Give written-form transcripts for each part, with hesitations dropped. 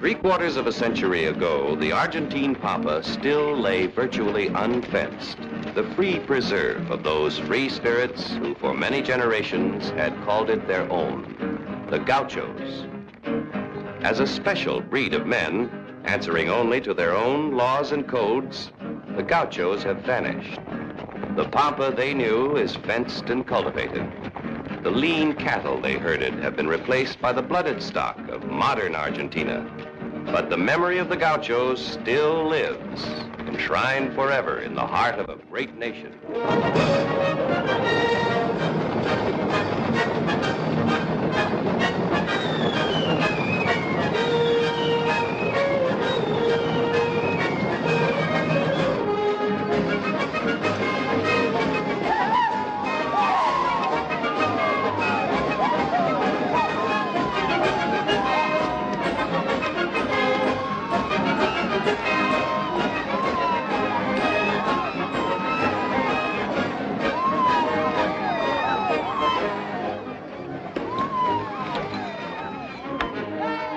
Three-quarters of a century ago, the Argentine pampa still lay virtually unfenced, the free preserve of those free spirits who for many generations had called it their own, the gauchos. As a special breed of men, answering only to their own laws and codes, the gauchos have vanished. The pampa they knew is fenced and cultivated. The lean cattle they herded have been replaced by the blooded stock of modern Argentina. But the memory of the gauchos still lives, enshrined forever in the heart of a great nation.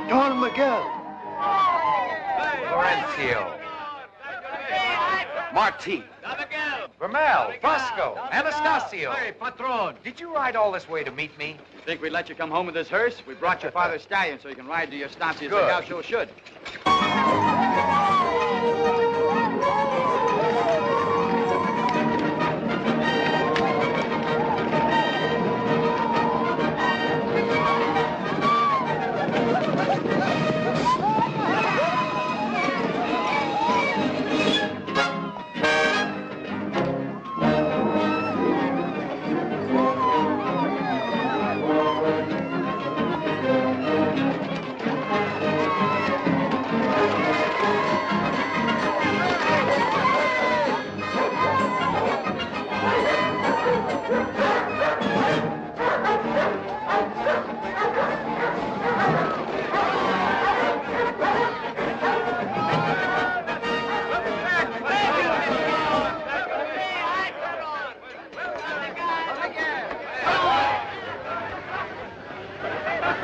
Don Miguel. Florencio. Martin. Vermel. Fosco. Anastasio. Hey, Patron. Did you ride all this way to meet me? You think we'd let you come home with this hearse? We brought your father's stallion so you can ride to your estancia as the Good. gaucho should.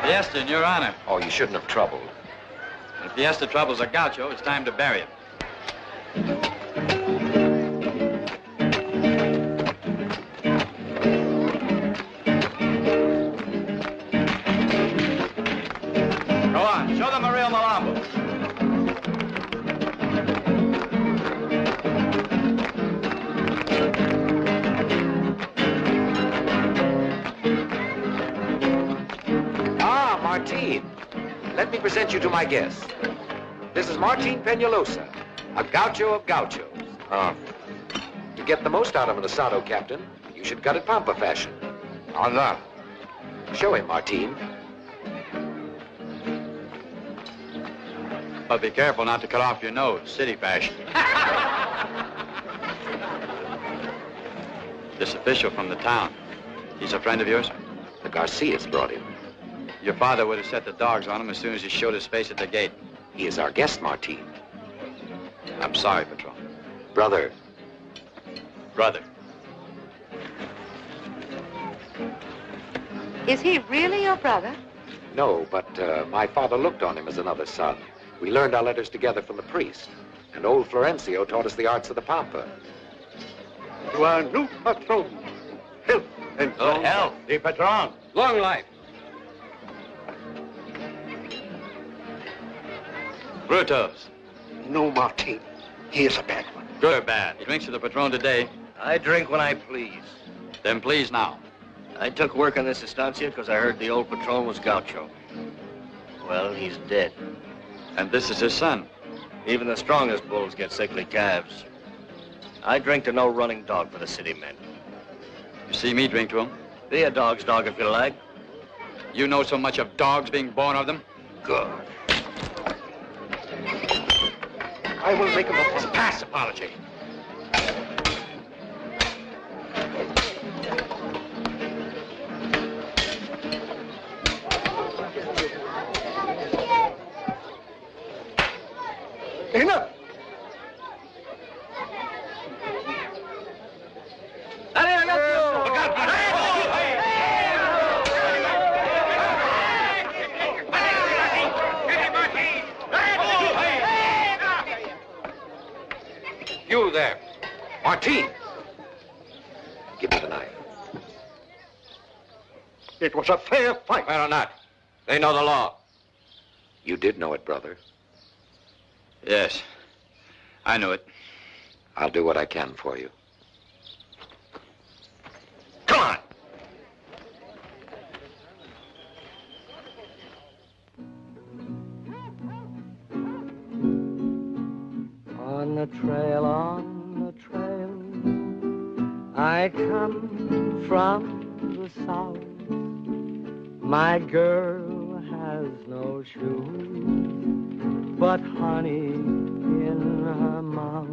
Fiesta in your honor. Oh, you shouldn't have troubled. If Fiesta troubles a gaucho, it's time to bury him. Go on, show them a real Malambo. Martin, let me present you to my guest. This is Martin Peñalosa, a gaucho of gauchos. To get the most out of an asado, Captain, you should gut it pampa fashion. Anda. Show him, Martin. But be careful not to cut off your nose, city fashion. This official from the town, he's a friend of yours? The Garcias brought him. Your father would have set the dogs on him as soon as he showed his face at the gate. He is our guest, Martin. I'm sorry, Patron. Brother. Brother. Is he really your brother? No, but my father looked on him as another son. We learned our letters together from the priest. And old Florencio taught us the arts of the pampa. To our new patron. Health and Good health. The patron. Long life. Brutos. No, Martin. He is a bad one. Good or bad? He drinks to the Patron today. I drink when I please. Then please now. I took work on this estancia because I heard the old Patron was gaucho. Well, he's dead. And this is his son. Even the strongest bulls get sickly calves. I drink to no running dog for the city men. You see me drink to him? Be a dog's dog if you like. You know so much of dogs being born of them? Good. I will make him a pass apology. Enough! You there. Martine. Give me the knife. It was a fair fight. Well, or not. They know the law. You did know it, brother. Yes. I knew it. I'll do what I can for you. Come on. On the trail, I come from the south. My girl has no shoes, but honey in her mouth.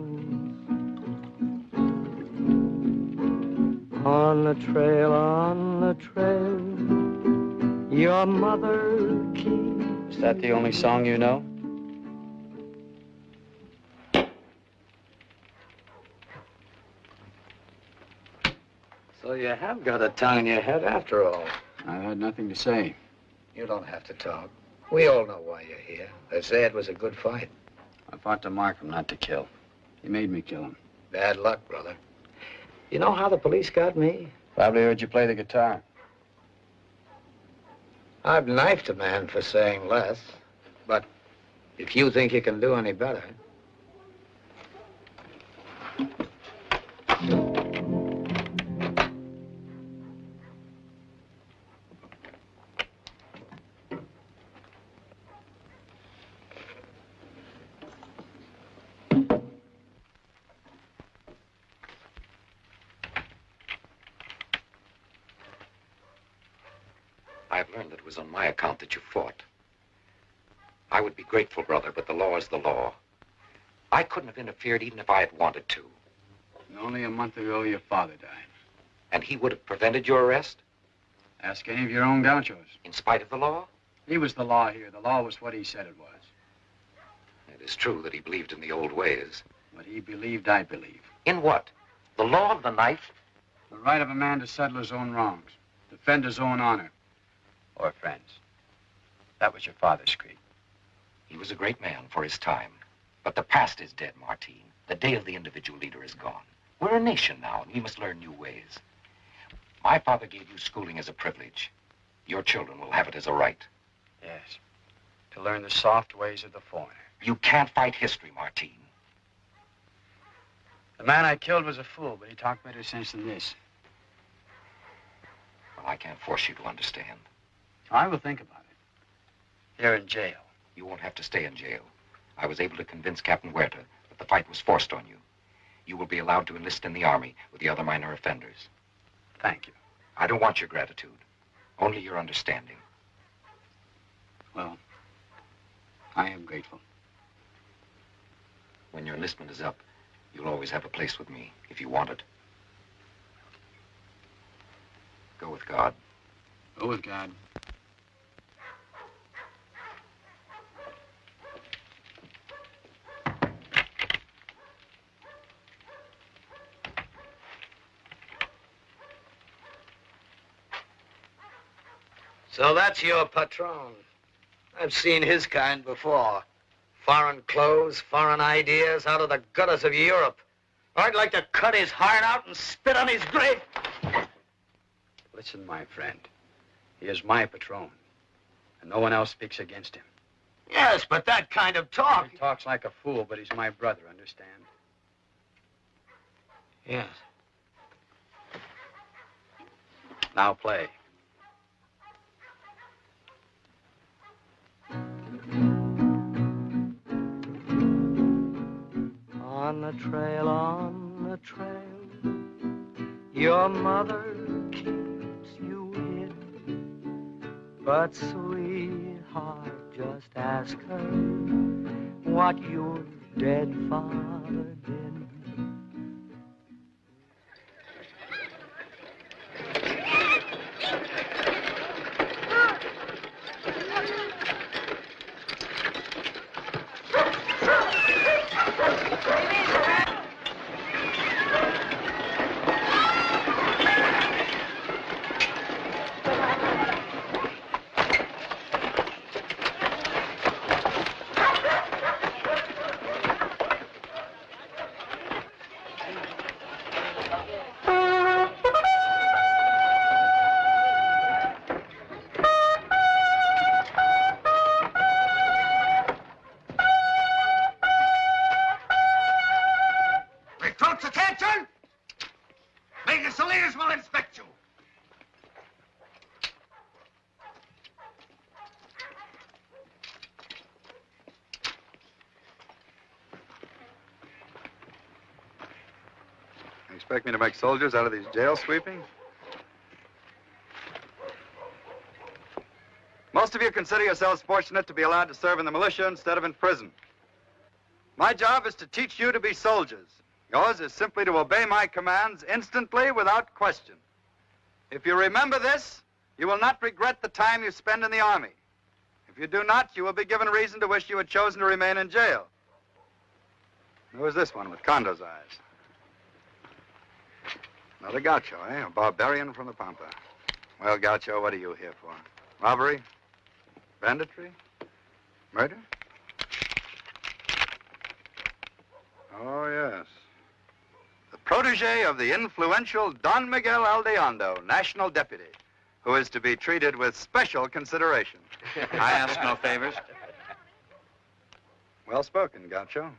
On the trail, your mother keeps. Is that the only song you know? So you have got a tongue in your head after all. I had nothing to say. You don't have to talk. We all know why you're here. They say it was a good fight. I fought to mark him, not to kill. He made me kill him. Bad luck, brother. You know how the police got me? Probably heard you play the guitar. I've knifed a man for saying less. But if you think you can do any better... I've learned that it was on my account that you fought. I would be grateful, brother, but the law is the law. I couldn't have interfered even if I had wanted to. Only a month ago, your father died. And he would have prevented your arrest? Ask any of your own gauchos. In spite of the law? He was the law here. The law was what he said it was. It is true that he believed in the old ways. What he believed, I believe. In what? The law of the knife? The right of a man to settle his own wrongs, defend his own honor, or friends. That was your father's creed. He was a great man for his time. But the past is dead, Martine. The day of the individual leader is gone. We're a nation now, and we must learn new ways. My father gave you schooling as a privilege. Your children will have it as a right. Yes. To learn the soft ways of the foreigner. You can't fight history, Martine. The man I killed was a fool, but he talked better sense than this. Well, I can't force you to understand. I will think about it. Here in jail. You won't have to stay in jail. I was able to convince Captain Huerta that the fight was forced on you. You will be allowed to enlist in the army with the other minor offenders. Thank you. I don't want your gratitude, only your understanding. Well, I am grateful. When your enlistment is up, you'll always have a place with me, if you want it. Go with God. Go with God. So that's your patron. I've seen his kind before. Foreign clothes, foreign ideas, out of the gutters of Europe. I'd like to cut his heart out and spit on his grave. Listen, my friend. He is my patron, and no one else speaks against him. Yes, but that kind of talk... He talks like a fool, but he's my brother, understand? Yes. Now play. On the trail, your mother keeps you in. But sweetheart, just ask her what your dead father did. expect me to make soldiers out of these jail sweepings? Most of you consider yourselves fortunate to be allowed to serve in the militia instead of in prison. My job is to teach you to be soldiers. Yours is simply to obey my commands instantly without question. If you remember this, you will not regret the time you spend in the Army. If you do not, you will be given reason to wish you had chosen to remain in jail. Who is this one with Condo's eyes? Another gaucho, eh? A barbarian from the Pampa. Well, gaucho, what are you here for? Robbery? Banditry? Murder? Oh, yes. The protege of the influential Don Miguel Aldeondo, National Deputy, who is to be treated with special consideration. I ask no favors. Well spoken, gaucho.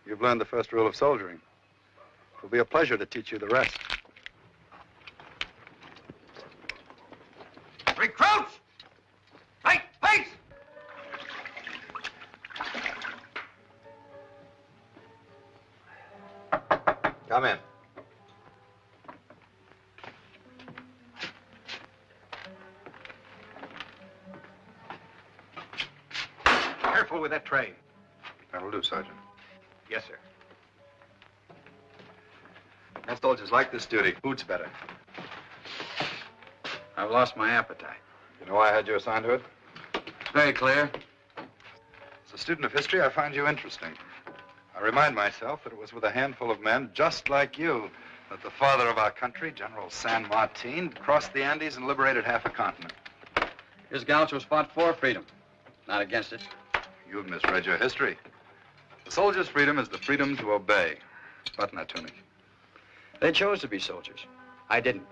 You've learned the first rule of soldiering. It will be a pleasure to teach you the rest. Recruits! Right, place! Come in. Careful with that tray. That'll do, Sergeant. Yes, sir. Most soldiers like this duty. Food's better. I've lost my appetite. You know why I had you assigned to it? It's very clear. As a student of history, I find you interesting. I remind myself that it was with a handful of men just like you that the father of our country, General San Martin, crossed the Andes and liberated half a continent. His gauchos fought for freedom, not against it. You've misread your history. The soldier's freedom is the freedom to obey. Button that tunic. They chose to be soldiers. I didn't.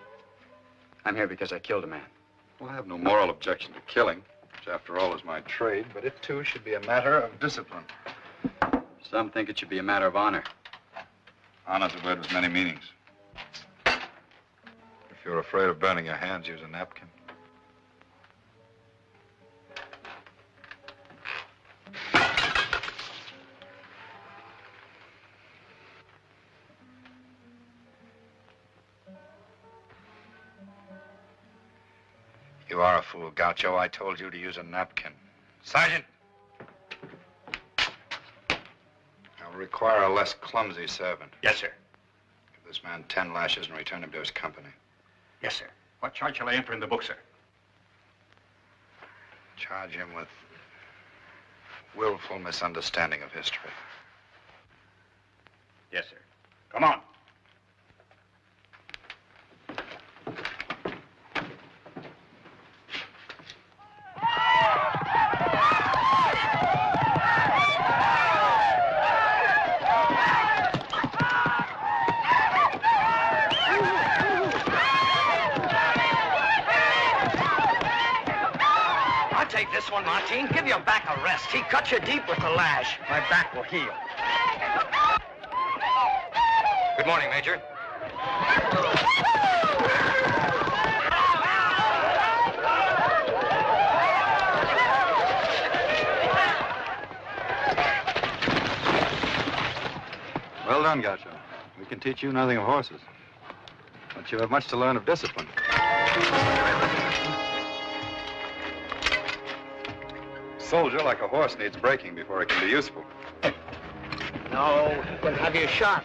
I'm here because I killed a man. Well, I have no moral objection to killing, which after all is my trade, but it too should be a matter of discipline. Some think it should be a matter of honor. Honor's a word with many meanings. If you're afraid of burning your hands, use a napkin. You are a fool, Gaucho. I told you to use a napkin. Sergeant! I'll require a less clumsy servant. Yes, sir. Give this man 10 lashes and return him to his company. Yes, sir. What charge shall I enter in the book, sir? Charge him with willful misunderstanding of history. Yes, sir. Come on. This one, Martin. Give your back a rest. He cut you deep with the lash. My back will heal. Good morning, Major. Well done, Gaucho. We can teach you nothing of horses. But you have much to learn of discipline. Soldier, like a horse, needs breaking before it can be useful. No, we'll have you shot.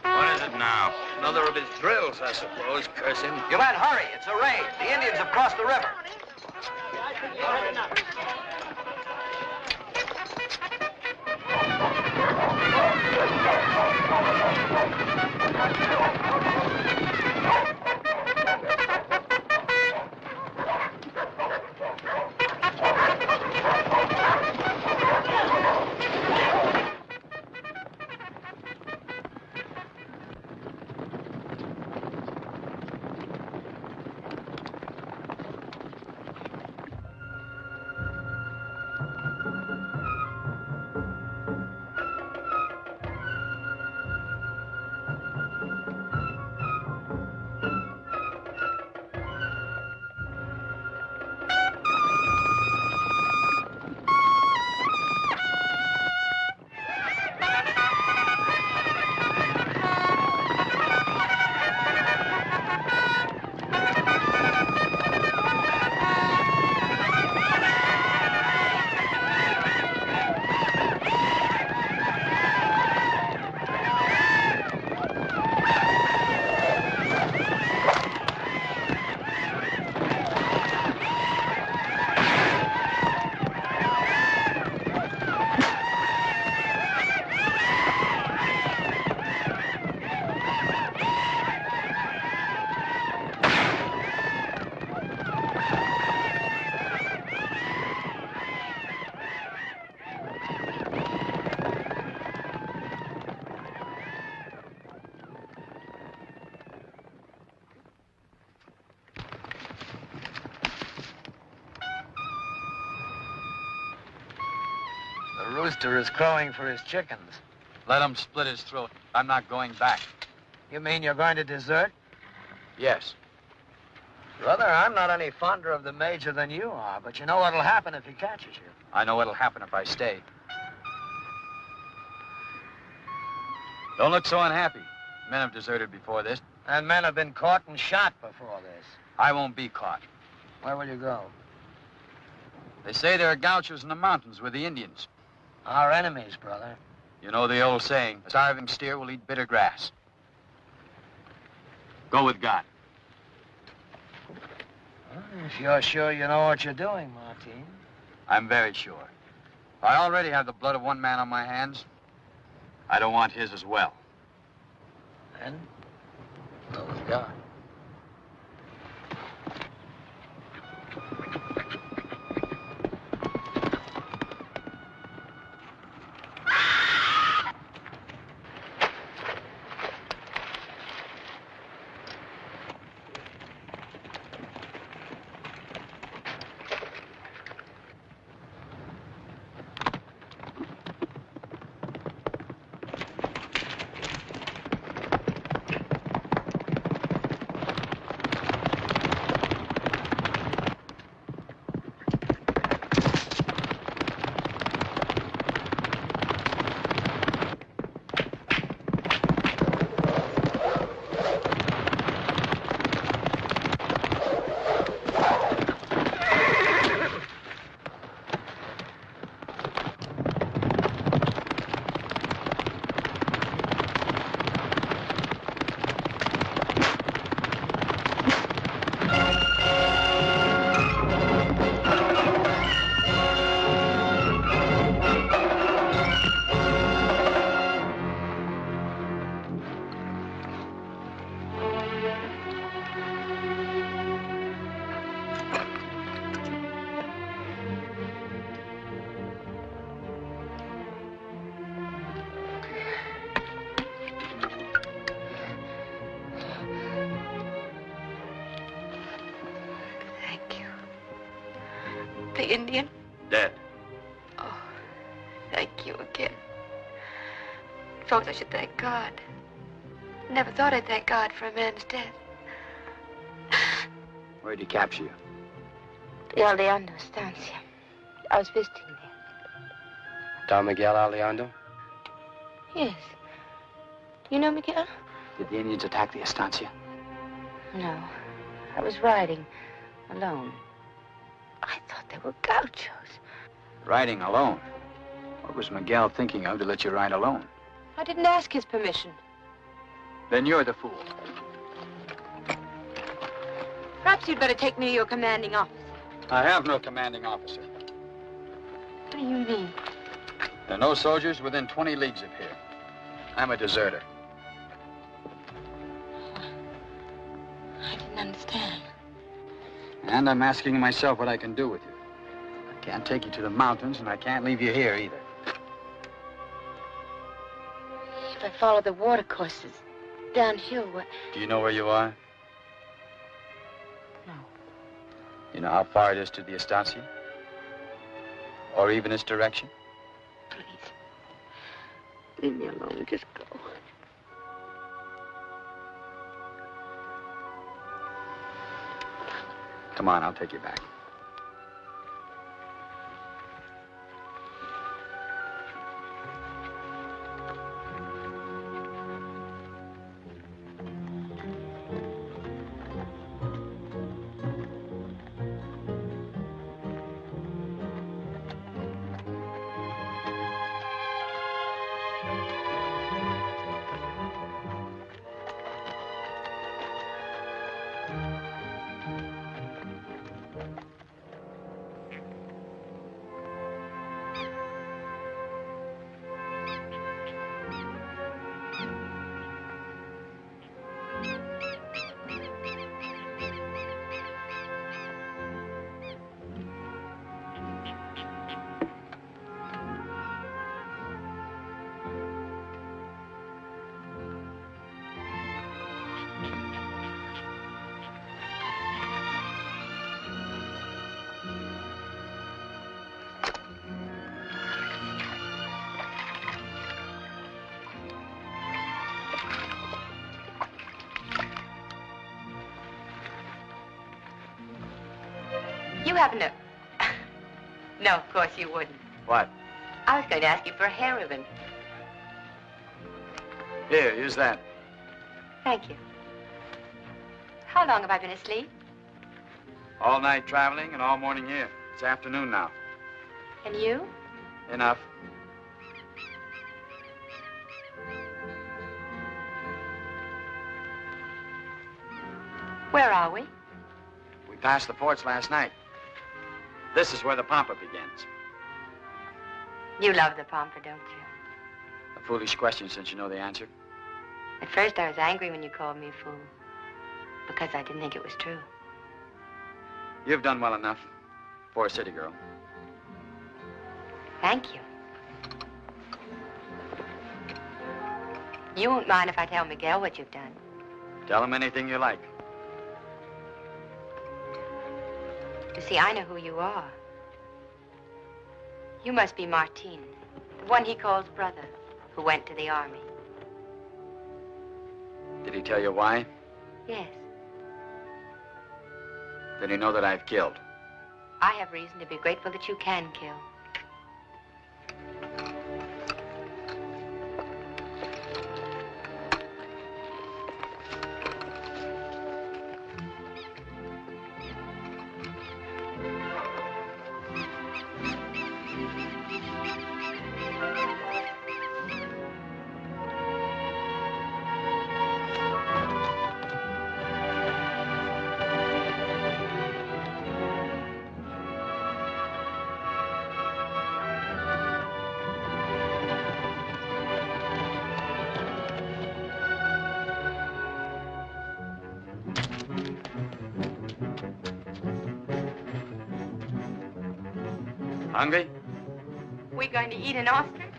What is it now? Another of his drills, I suppose. Curse him. You lad, hurry. It's a raid. The Indians have crossed the river. The rooster is crowing for his chickens. Let him split his throat. I'm not going back. You mean you're going to desert? Yes. Brother, I'm not any fonder of the Major than you are, but you know what'll happen if he catches you. I know what'll happen if I stay. Don't look so unhappy. Men have deserted before this. And men have been caught and shot before this. I won't be caught. Where will you go? They say there are gauchos in the mountains with the Indians. Our enemies, brother. You know the old saying, a starving steer will eat bitter grass. Go with God. Well, if you're sure you know what you're doing, Martin. I'm very sure. I already have the blood of one man on my hands. I don't want his as well. Then, go with God. The Indian? Dead. Oh, thank you again. Suppose I should thank God. Never thought I'd thank God for a man's death. Where'd he capture you? The Aleando Estancia. I was visiting there. Don Miguel Aleando? Yes. You know Miguel? Did the Indians attack the estancia? No. I was riding alone. I thought they were gauchos. Riding alone? What was Miguel thinking of to let you ride alone? I didn't ask his permission. Then you're the fool. Perhaps you'd better take me to your commanding officer. I have no commanding officer. What do you mean? There are no soldiers within 20 leagues of here. I'm a deserter. I didn't understand. And I'm asking myself what I can do with you. I can't take you to the mountains, and I can't leave you here either. If I follow the watercourses downhill, what? Do you know where you are? No. You know how far it is to the estancia? Or even its direction? Please. Leave me alone. Just go. Come on, I'll take you back. You happen to... No, of course you wouldn't. What? I was going to ask you for a hair ribbon. Here, use that. Thank you. How long have I been asleep? All night traveling and all morning here. It's afternoon now. And you? Enough. Where are we? We passed the ports last night. This is where the Pampa begins. You love the Pampa, don't you? A foolish question since you know the answer. At first I was angry when you called me a fool. Because I didn't think it was true. You've done well enough for a city girl. Thank you. You won't mind if I tell Miguel what you've done. Tell him anything you like. You see, I know who you are. You must be Martin, the one he calls brother, who went to the army. Did he tell you why? Yes. Did he know that I've killed? I have reason to be grateful that you can kill. Hungry? We going to eat an ostrich?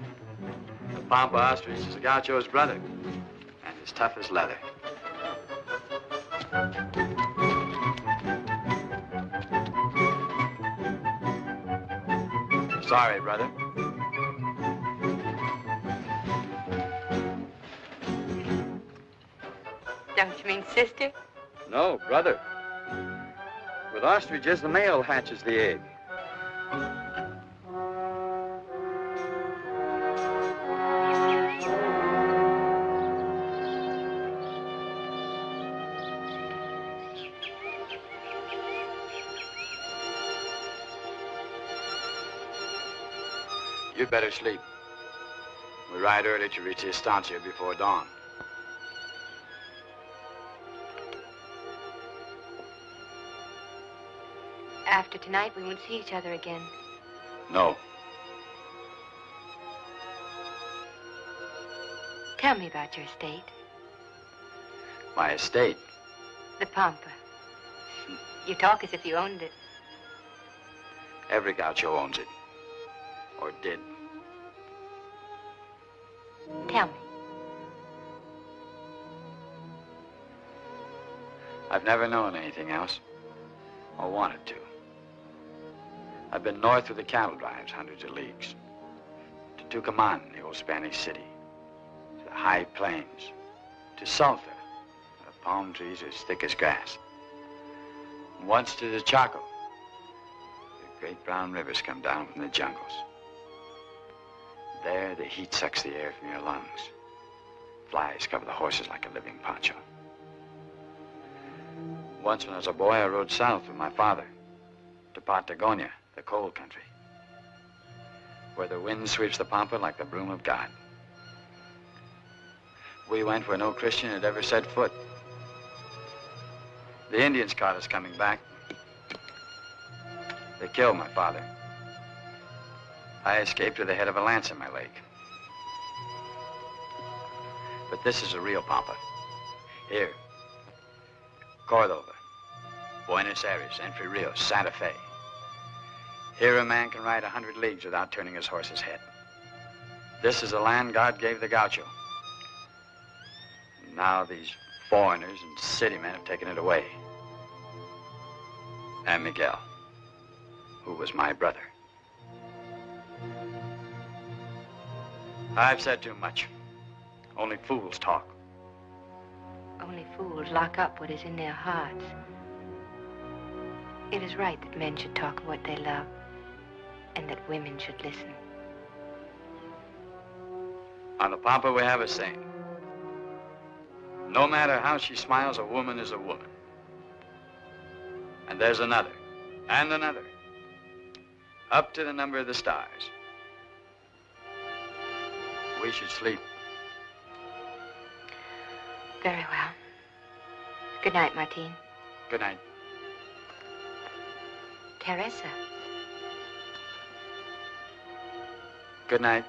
The Pampa ostrich is a gaucho's brother, and as tough as leather. Sorry, brother. Don't you mean sister? No, brother. With ostriches, the male hatches the egg. You'd better sleep. We ride early to reach the estancia before dawn. After tonight, we won't see each other again. No. Tell me about your estate. My estate. The Pampa. You talk as if you owned it. Every gaucho owns it. Or did. Tell me. I've never known anything else. Or wanted to. I've been north with the cattle drives, hundreds of leagues. To Tucumán, the old Spanish city. To the high plains. To Salta, where the palm trees are as thick as grass. And once to the Chaco. The great brown rivers come down from the jungles. There, the heat sucks the air from your lungs. Flies cover the horses like a living poncho. Once when I was a boy, I rode south with my father to Patagonia, the cold country, where the wind sweeps the Pampa like the broom of God. We went where no Christian had ever set foot. The Indians caught us coming back. They killed my father. I escaped with the head of a lance in my leg. But this is a real Pampa. Here, Cordova, Buenos Aires, Entre Rios, Santa Fe. Here a man can ride 100 leagues without turning his horse's head. This is the land God gave the gaucho. And now these foreigners and city men have taken it away. And Miguel, who was my brother. I've said too much. Only fools talk. Only fools lock up what is in their hearts. It is right that men should talk of what they love, and that women should listen. On the Pampa, we have a saying. No matter how she smiles, a woman is a woman. And there's another, and another, up to the number of the stars. We should sleep. Very well. Good night, Martin. Good night. Teresa. Good night.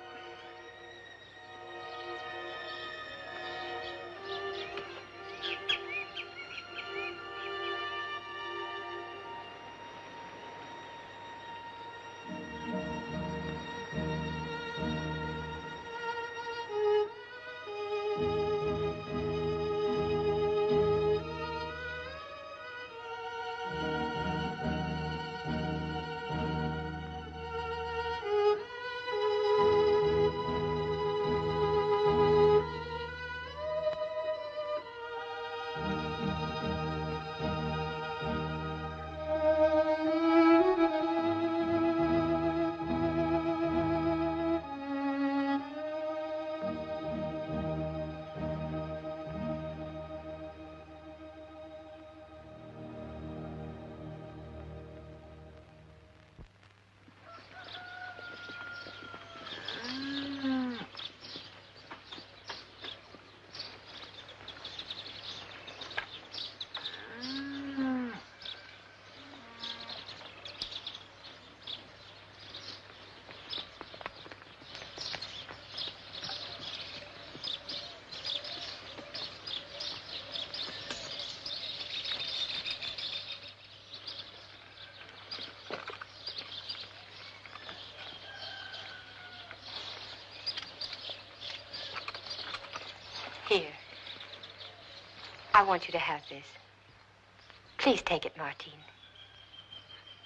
Here. I want you to have this. Please take it, Martin.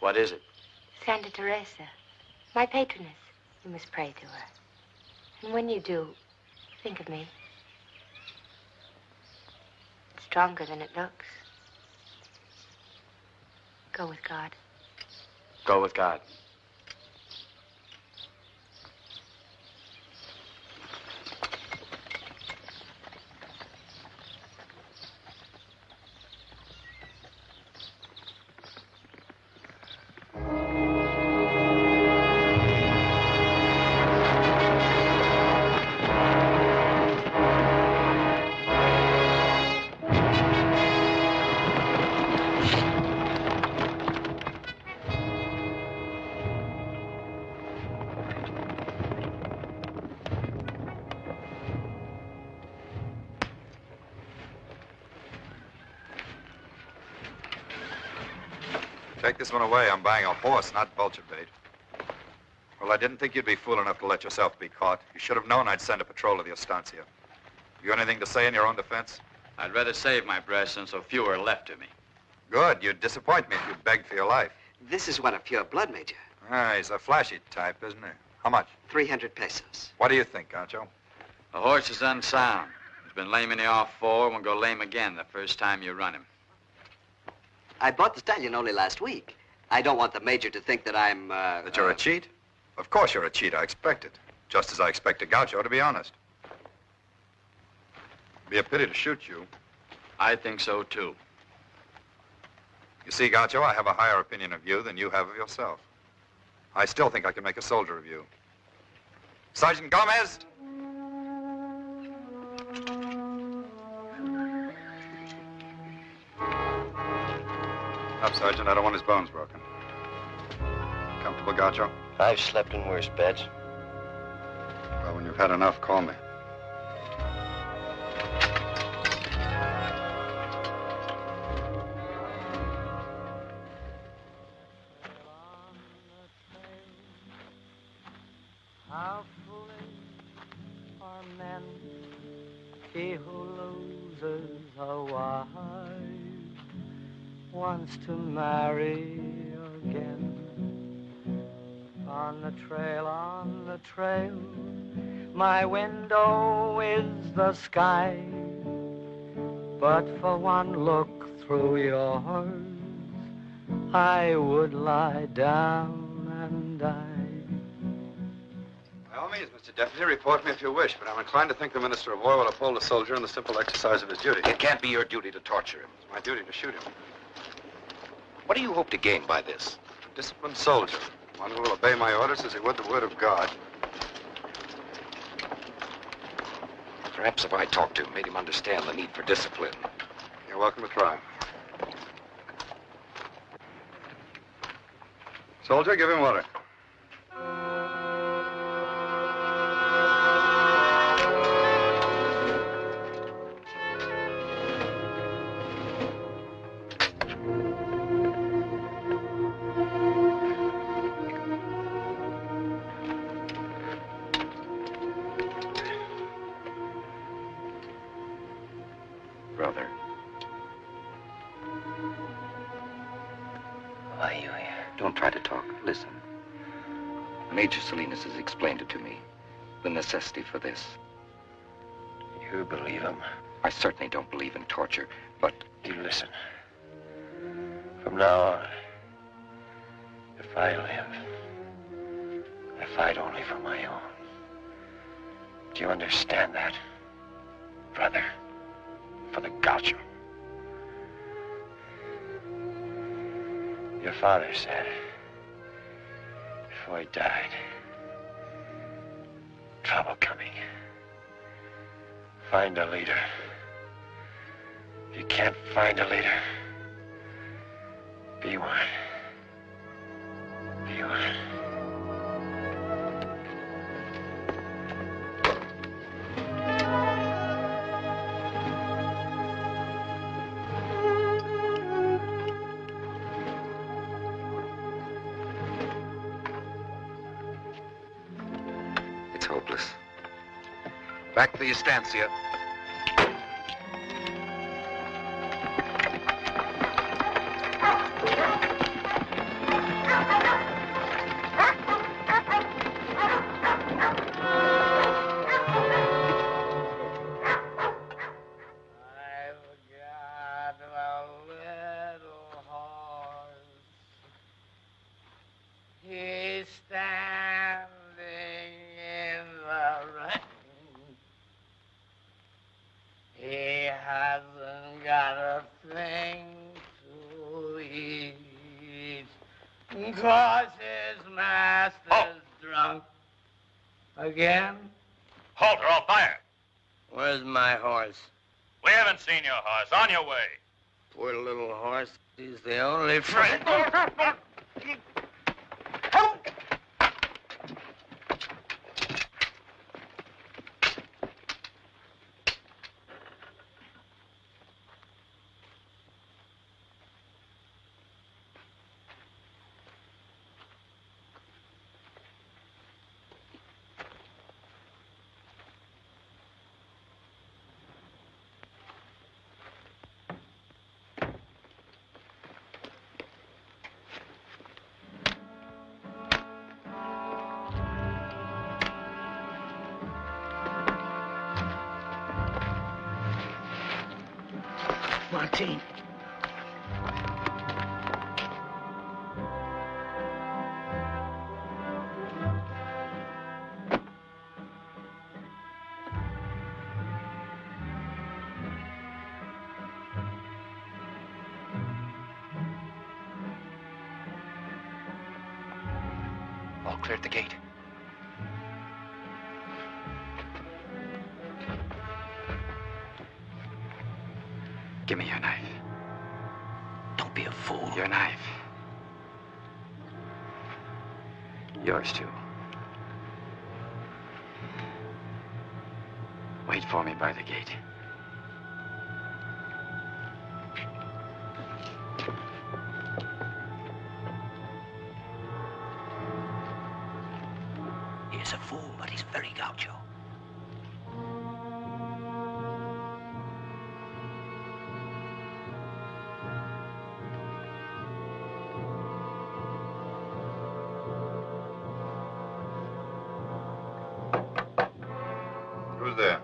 What is it? Santa Teresa, my patroness. You must pray to her. And when you do, think of me. It's stronger than it looks. Go with God. Go with God. Take this one away. I'm buying a horse, not vulture bait. Well, I didn't think you'd be fool enough to let yourself be caught. You should have known I'd send a patrol to the estancia. You got anything to say in your own defense? I'd rather save my breath since so few are left to me. Good. You'd disappoint me if you begged for your life. This is one of pure blood, Major. Ah, he's a flashy type, isn't he? How much? 300 pesos. What do you think, Gaucho? The horse is unsound. He's been lame in the off-4 and will go lame again the first time you run him. I bought the stallion only last week. I don't want the Major to think that I'm, That you're a cheat? Of course you're a cheat. I expect it. Just as I expect a Gaucho, to be honest. It'd be a pity to shoot you. I think so, too. You see, Gaucho, I have a higher opinion of you than you have of yourself. I still think I can make a soldier of you. Sergeant Gomez! Up, Sergeant. I don't want his bones broken. Comfortable, Gaucho? I've slept in worse beds. Well, when you've had enough, call me. How foolish are men, he who loses a wife wants to marry again. On the trail, my window is the sky, but for one look through yours, I would lie down and die. By all means, Mr. Deputy, report me if you wish, but I'm inclined to think the Minister of War will uphold the soldier in the simple exercise of his duty. It can't be your duty to torture him. It's my duty to shoot him. What do you hope to gain by this? A disciplined soldier, one who will obey my orders as he would the word of God. Perhaps if I talked to him, made him understand the need for discipline. You're welcome to try. Soldier, give him water. Brother. Why are you here? Don't try to talk. Listen. Major Salinas has explained it to me. The necessity for this. You believe him? I certainly don't believe in torture, but... You listen. From now on, if I live, I fight only for my own. Do you understand that, brother? For the gaucho. Your father said, before he died, trouble coming. Find a leader. If you can't find a leader, be one. Be one. It's hopeless. Back to the estancia. He's standing in the rain. He hasn't got a thing to eat, 'cause his master's drunk again. Halt or I'll fire. Where's my horse? We haven't seen your horse. On your way. Poor little horse. He's the only friend. Martin. All clear at the gate. Give me your knife. Don't be a fool. Your knife. Yours too. Wait for me by the gate. He's a fool, but he's very gaucho. Who's there?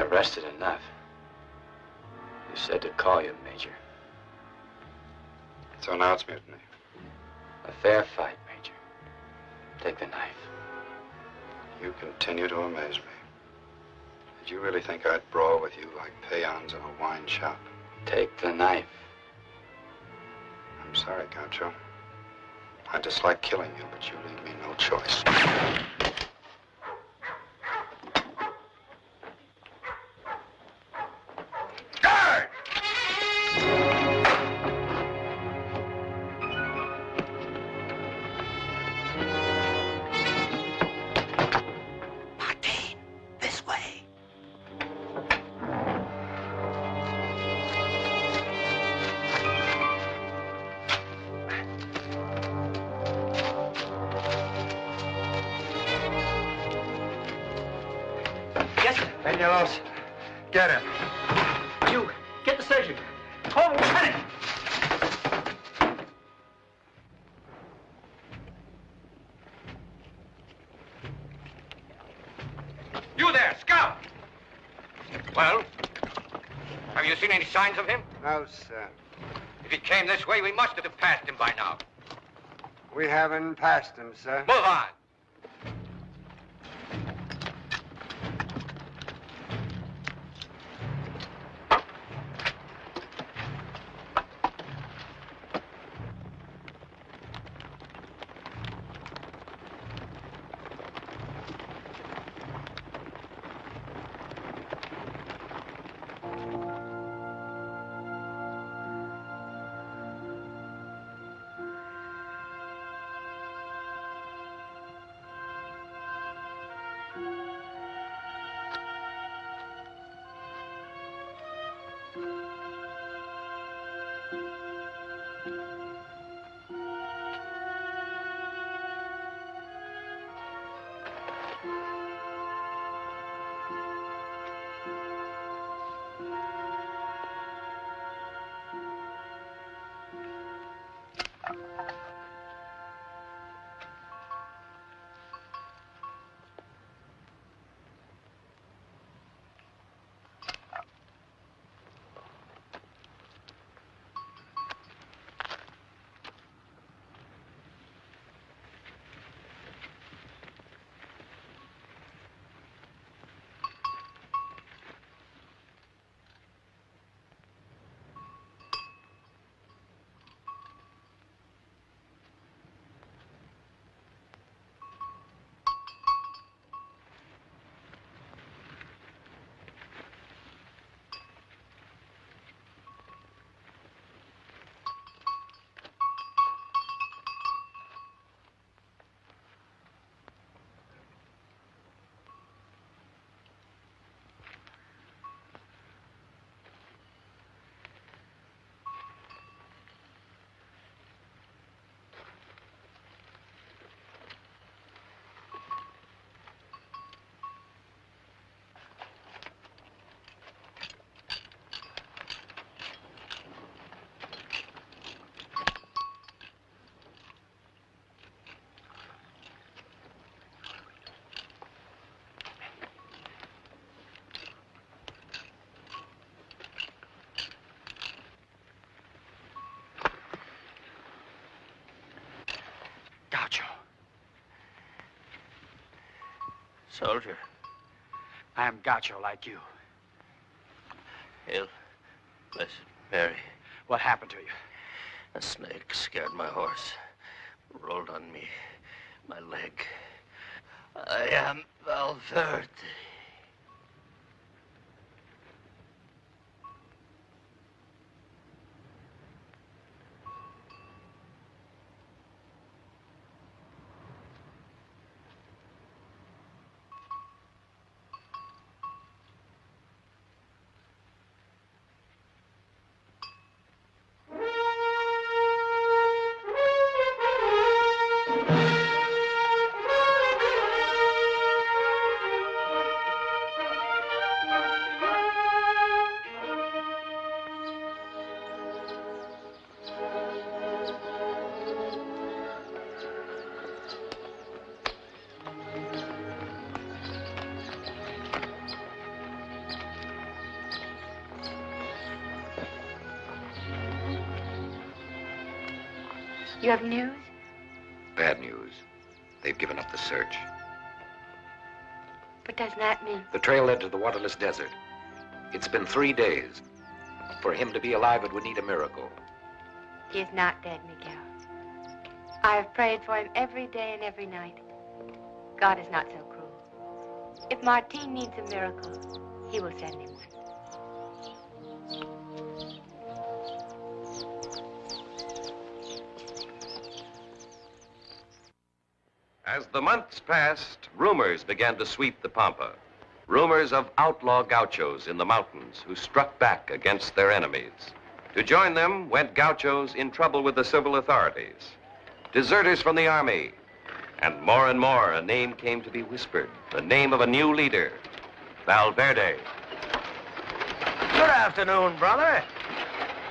not rested enough. You said to call you, Major. So now it's mutiny. A fair fight, Major. Take the knife. You continue to amaze me. Did you really think I'd brawl with you like peons in a wine shop? Take the knife. I'm sorry, Gaucho. I dislike killing you, but you leave me no choice. Guard! Martin, this way. Yes, sir. Peñalos, get him. You, get the surgeon. Call the lieutenant. You there, scout! Well, have you seen any signs of him? No, sir. If he came this way, we must have passed him by now. We haven't passed him, sir. Move on. Gaucho. Soldier, I am Gaucho like you. Hail, Blessed Mary. What happened to you? A snake scared my horse, rolled on me, my leg. I am Valverde. You have news? Bad news. They've given up the search. What does that mean? The trail led to the waterless desert. It's been 3 days. For him to be alive, it would need a miracle. He is not dead, Miguel. I have prayed for him every day and every night. God is not so cruel. If Martin needs a miracle, he will send him one. As the months passed, rumors began to sweep the Pampa. Rumors of outlaw gauchos in the mountains who struck back against their enemies. To join them went gauchos in trouble with the civil authorities, deserters from the army, and more a name came to be whispered, the name of a new leader, Valverde. Good afternoon, brother.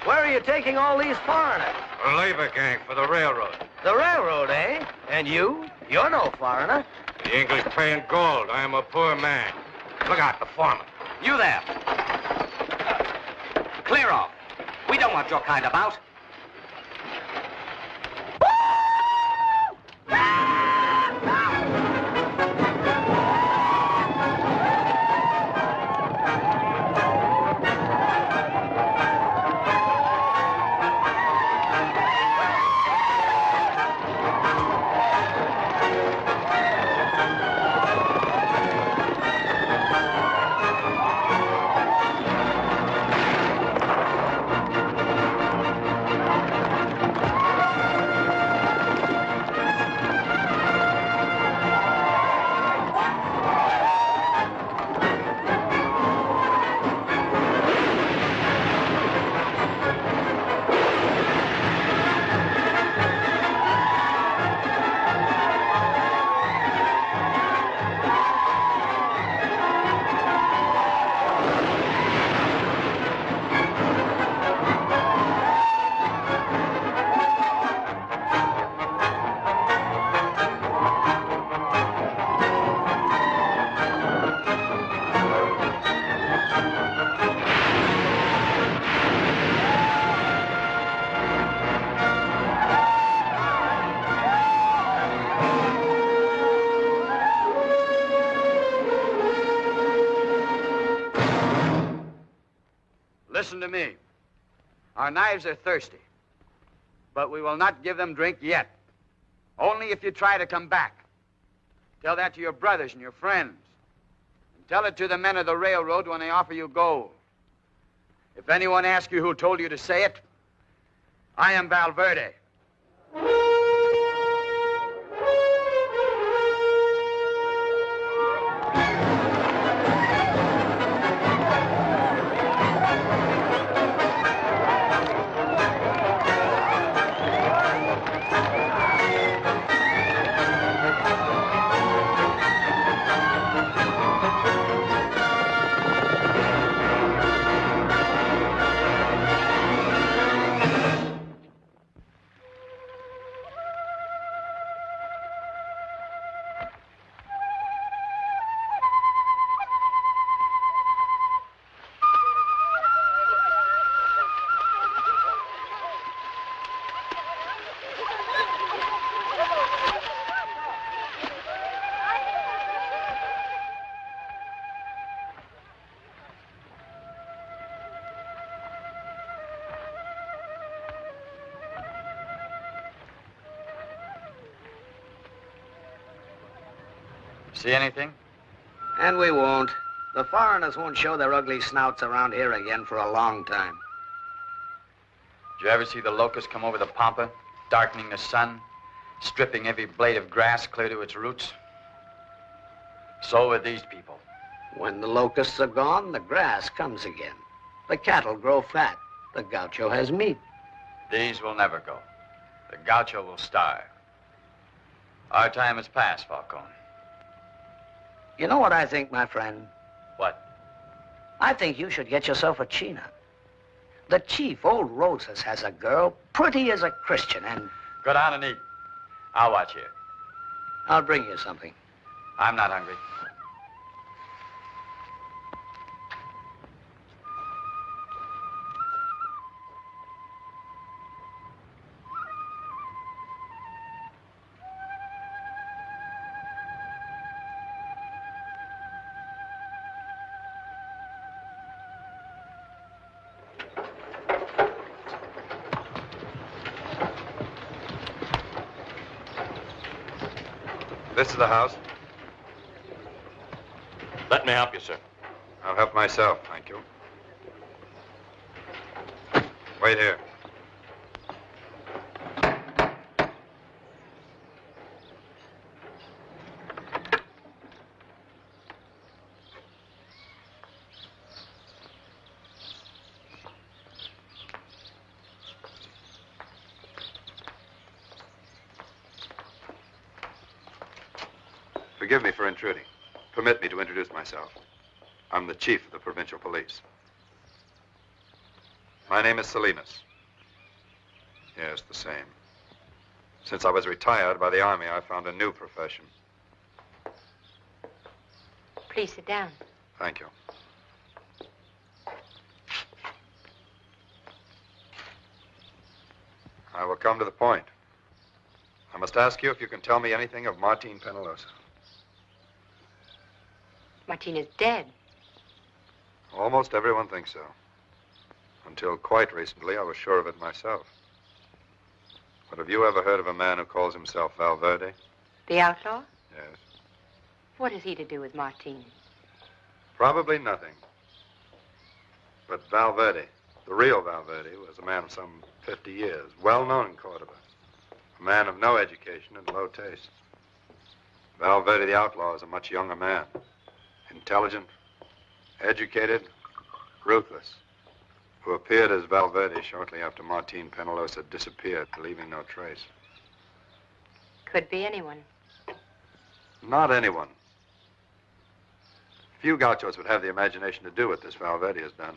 Where are you taking all these foreigners? A labor gang for the railroad. The railroad, eh? And you? You're no foreigner. The English pay in gold. I am a poor man. Look out, the foreman. You there. Clear off. We don't want your kind about. Listen to me. Our knives are thirsty, but we will not give them drink yet. Only if you try to come back. Tell that to your brothers and your friends. And tell it to the men of the railroad when they offer you gold. If anyone asks you who told you to say it, I am Valverde. See anything? And we won't. The foreigners won't show their ugly snouts around here again for a long time. Did you ever see the locusts come over the Pampa, darkening the sun, stripping every blade of grass clear to its roots? So with these people. When the locusts are gone, the grass comes again. The cattle grow fat. The gaucho has meat. These will never go. The gaucho will starve. Our time has passed, Falcone. You know what I think, my friend? What? I think you should get yourself a China. The chief, old Rosas, has a girl, pretty as a Christian, and... Go down and eat. I'll watch here. I'll bring you something. I'm not hungry. This is the house. Let me help you, sir. I'll help myself, thank you. Wait here. Forgive me for intruding. Permit me to introduce myself. I'm the chief of the provincial police. My name is Salinas. Yes, the same. Since I was retired by the Army, I found a new profession. Please sit down. Thank you. I will come to the point. I must ask you if you can tell me anything of Martin Penalosa. Martin is dead. Almost everyone thinks so. Until quite recently, I was sure of it myself. But have you ever heard of a man who calls himself Valverde? The outlaw? Yes. What has he to do with Martin? Probably nothing. But Valverde, the real Valverde, was a man of some 50 years, well known in Cordoba. A man of no education and low taste. Valverde the outlaw is a much younger man. Intelligent, educated, ruthless, who appeared as Valverde shortly after Martin Penalosa disappeared, leaving no trace. Could be anyone. Not anyone. Few gauchos would have the imagination to do what this Valverde has done.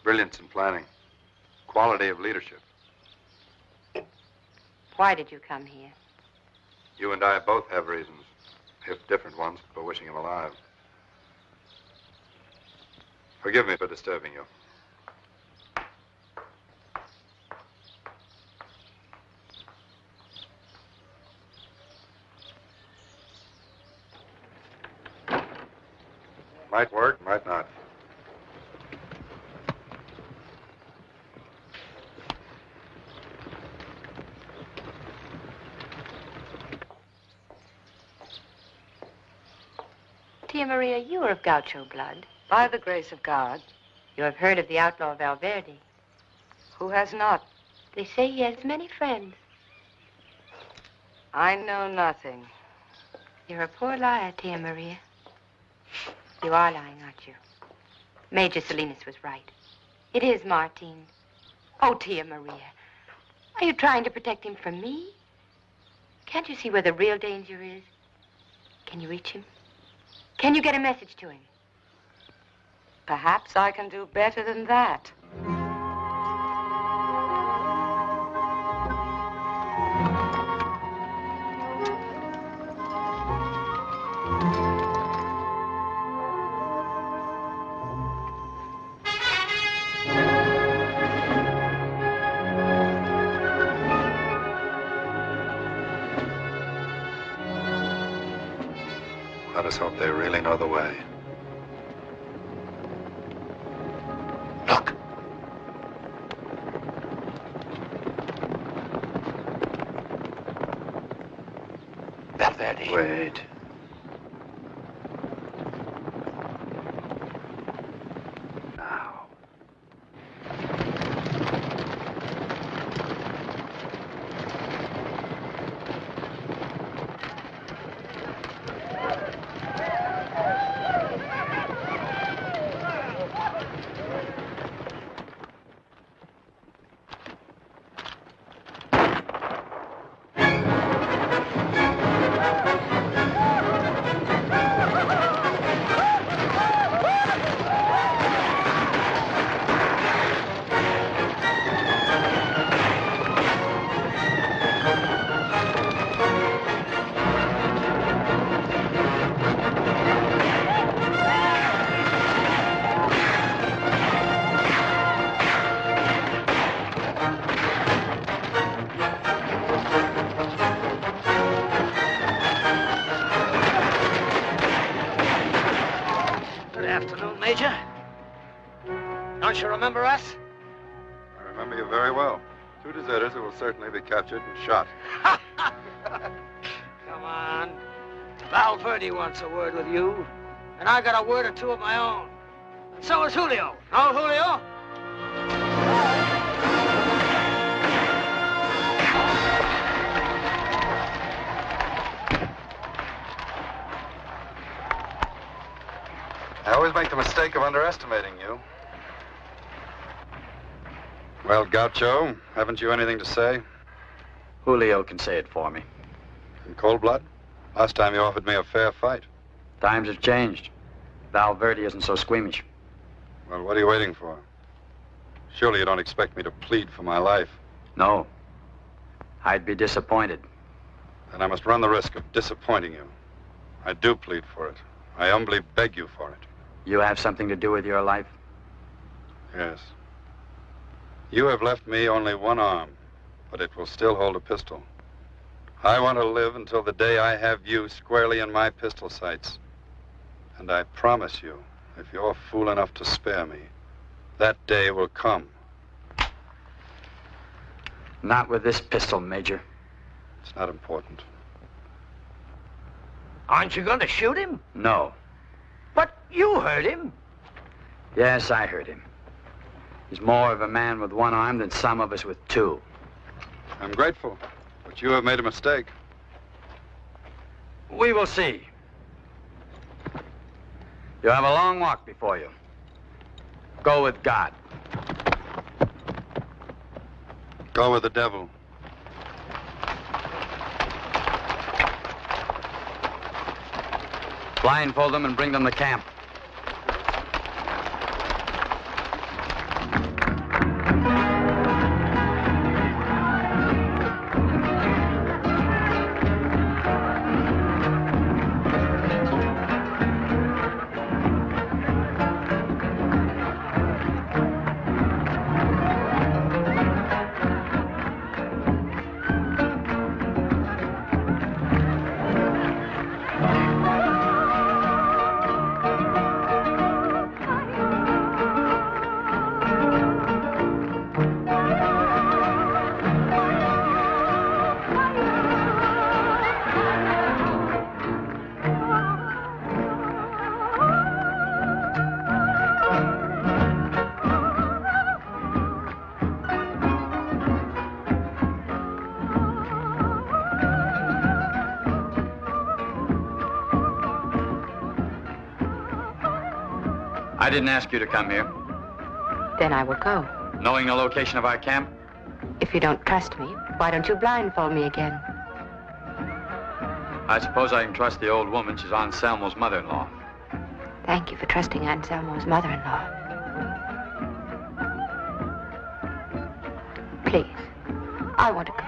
Brilliance in planning, quality of leadership. Why did you come here? You and I both have reasons, if different ones, for wishing him alive. Forgive me for disturbing you. Might work, might not. Tia Maria, you are of Gaucho blood. By the grace of God. You have heard of the outlaw Valverde. Who has not? They say he has many friends. I know nothing. You're a poor liar, Tia Maria. You are lying, aren't you? Major Salinas was right. It is Martin. Oh, Tia Maria, are you trying to protect him from me? Can't you see where the real danger is? Can you reach him? Can you get a message to him? Perhaps I can do better than that. Let us hope they really know the way. Look. Valverde. Wait. Now. Major? Don't you remember us? I remember you very well. Two deserters who will certainly be captured and shot. on. Valverde wants a word with you, and I got a word or two of my own. And so is Julio. No, Julio? I always make the mistake of underestimating you. Well, Gaucho, haven't you anything to say? Julio can say it for me. In cold blood? Last time you offered me a fair fight. Times have changed. Valverde isn't so squeamish. Well, what are you waiting for? Surely you don't expect me to plead for my life. No. I'd be disappointed. Then I must run the risk of disappointing you. I do plead for it. I humbly beg you for it. You have something to do with your life? Yes. You have left me only one arm, but it will still hold a pistol. I want to live until the day I have you squarely in my pistol sights. And I promise you, if you're fool enough to spare me, that day will come. Not with this pistol, Major. It's not important. Aren't you going to shoot him? No. But you heard him. Yes, I heard him. He's more of a man with one arm than some of us with two. I'm grateful, but you have made a mistake. We will see. You have a long walk before you. Go with God. Go with the devil. Blindfold them and bring them to camp. I didn't ask you to come here. Then I will go. Knowing the location of our camp? If you don't trust me, why don't you blindfold me again? I suppose I can trust the old woman. She's Anselmo's mother-in-law. Thank you for trusting Anselmo's mother-in-law. Please, I want to go.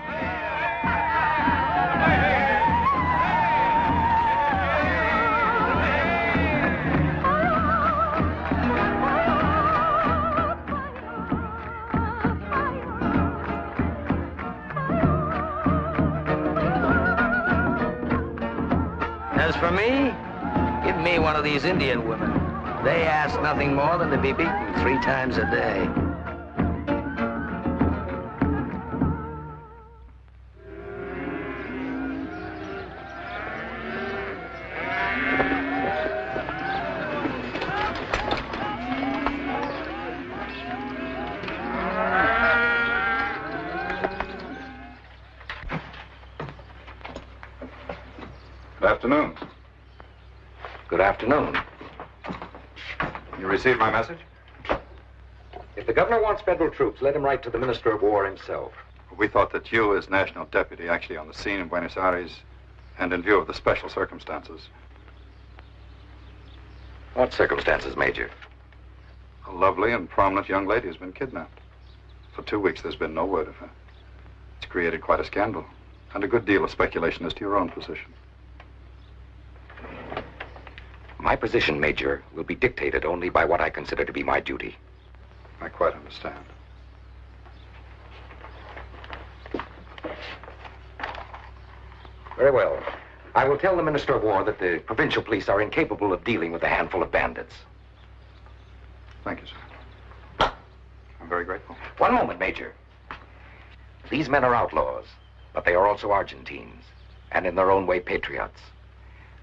As for me, give me one of these Indian women. They ask nothing more than to be beaten 3 times a day. Good afternoon. Good afternoon. You received my message? If the governor wants federal troops, let him write to the Minister of War himself. We thought that you, as national deputy, actually on the scene in Buenos Aires, and in view of the special circumstances. What circumstances, Major? A lovely and prominent young lady has been kidnapped. For 2 weeks, there's been no word of her. It's created quite a scandal, and a good deal of speculation as to your own position. My position, Major, will be dictated only by what I consider to be my duty. I quite understand. Very well. I will tell the Minister of War that the provincial police are incapable of dealing with a handful of bandits. Thank you, sir. I'm very grateful. One moment, Major. These men are outlaws, but they are also Argentines. and in their own way patriots.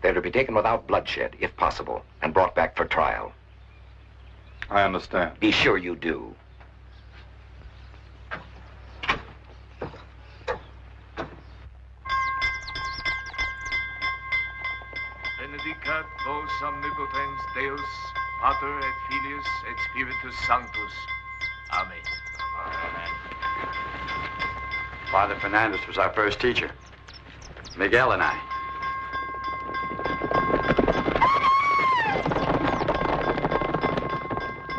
They're to be taken without bloodshed, if possible, and brought back for trial. I understand. Be sure you do. Benedicat vos omnipotens Deus, Pater et Filius et Spiritus Sanctus. Amen. Father Fernandez was our first teacher. Miguel and I.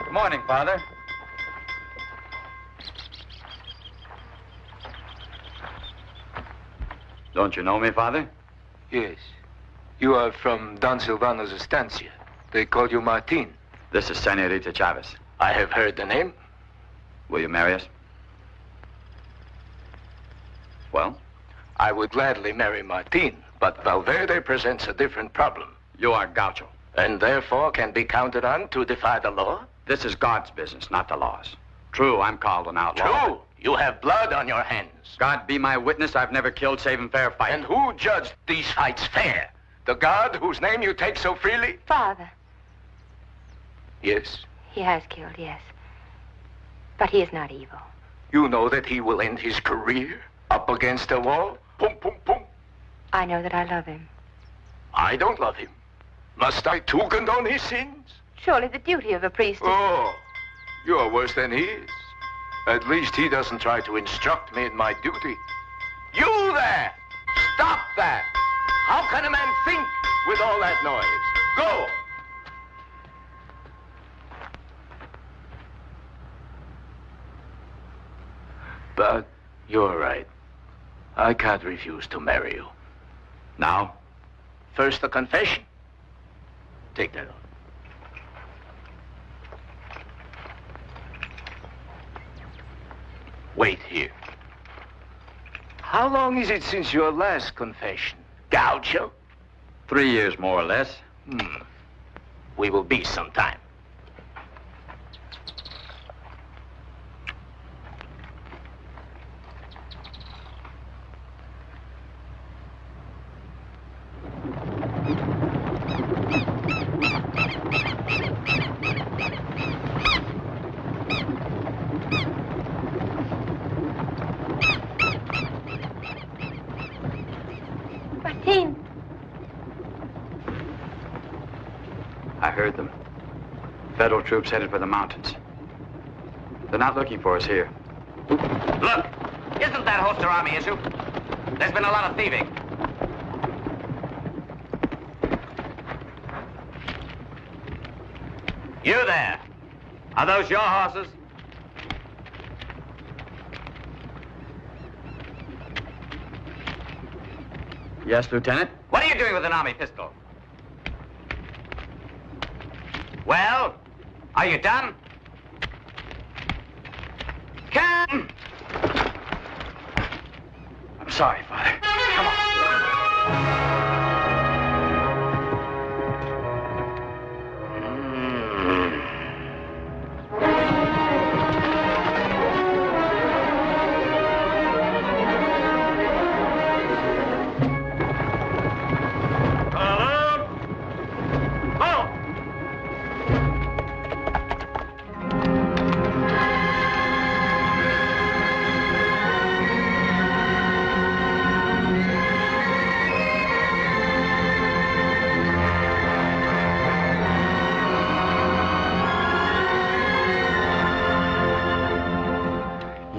Good morning, Father. Don't you know me, Father? Yes. You are from Don Silvano's estancia. They call you Martin. This is Senorita Chavez. I have heard the name. Will you marry us? Well? I would gladly marry Martin, but Valverde presents a different problem. You are gaucho. And therefore can be counted on to defy the law? This is God's business, not the law's. True, I'm called an outlaw. True. You have blood on your hands. God be my witness, I've never killed save in fair fight. And who judged these fights fair? The God whose name you take so freely? Father. Yes. He has killed, yes. But he is not evil. You know that he will end his career up against a wall? Pum, pum, pum. I know that I love him. I don't love him. Must I too condone his sins? Surely the duty of a priest is... Oh, you are worse than he is. At least he doesn't try to instruct me in my duty. You there! Stop that! How can a man think with all that noise? Go! But you're right. I can't refuse to marry you. Now? First, the confession. Take that off. Wait here. How long is it since your last confession? Gaucho? 3 years, more or less. We will be sometime. Martin. I heard them. Federal troops headed for the mountains. They're not looking for us here. Look! Isn't that Holster Army issue? There's been a lot of thieving. You there! Are those your horses? Yes, Lieutenant? What are you doing with an army pistol? Well, are you done? Come! I'm sorry, Father. Come on.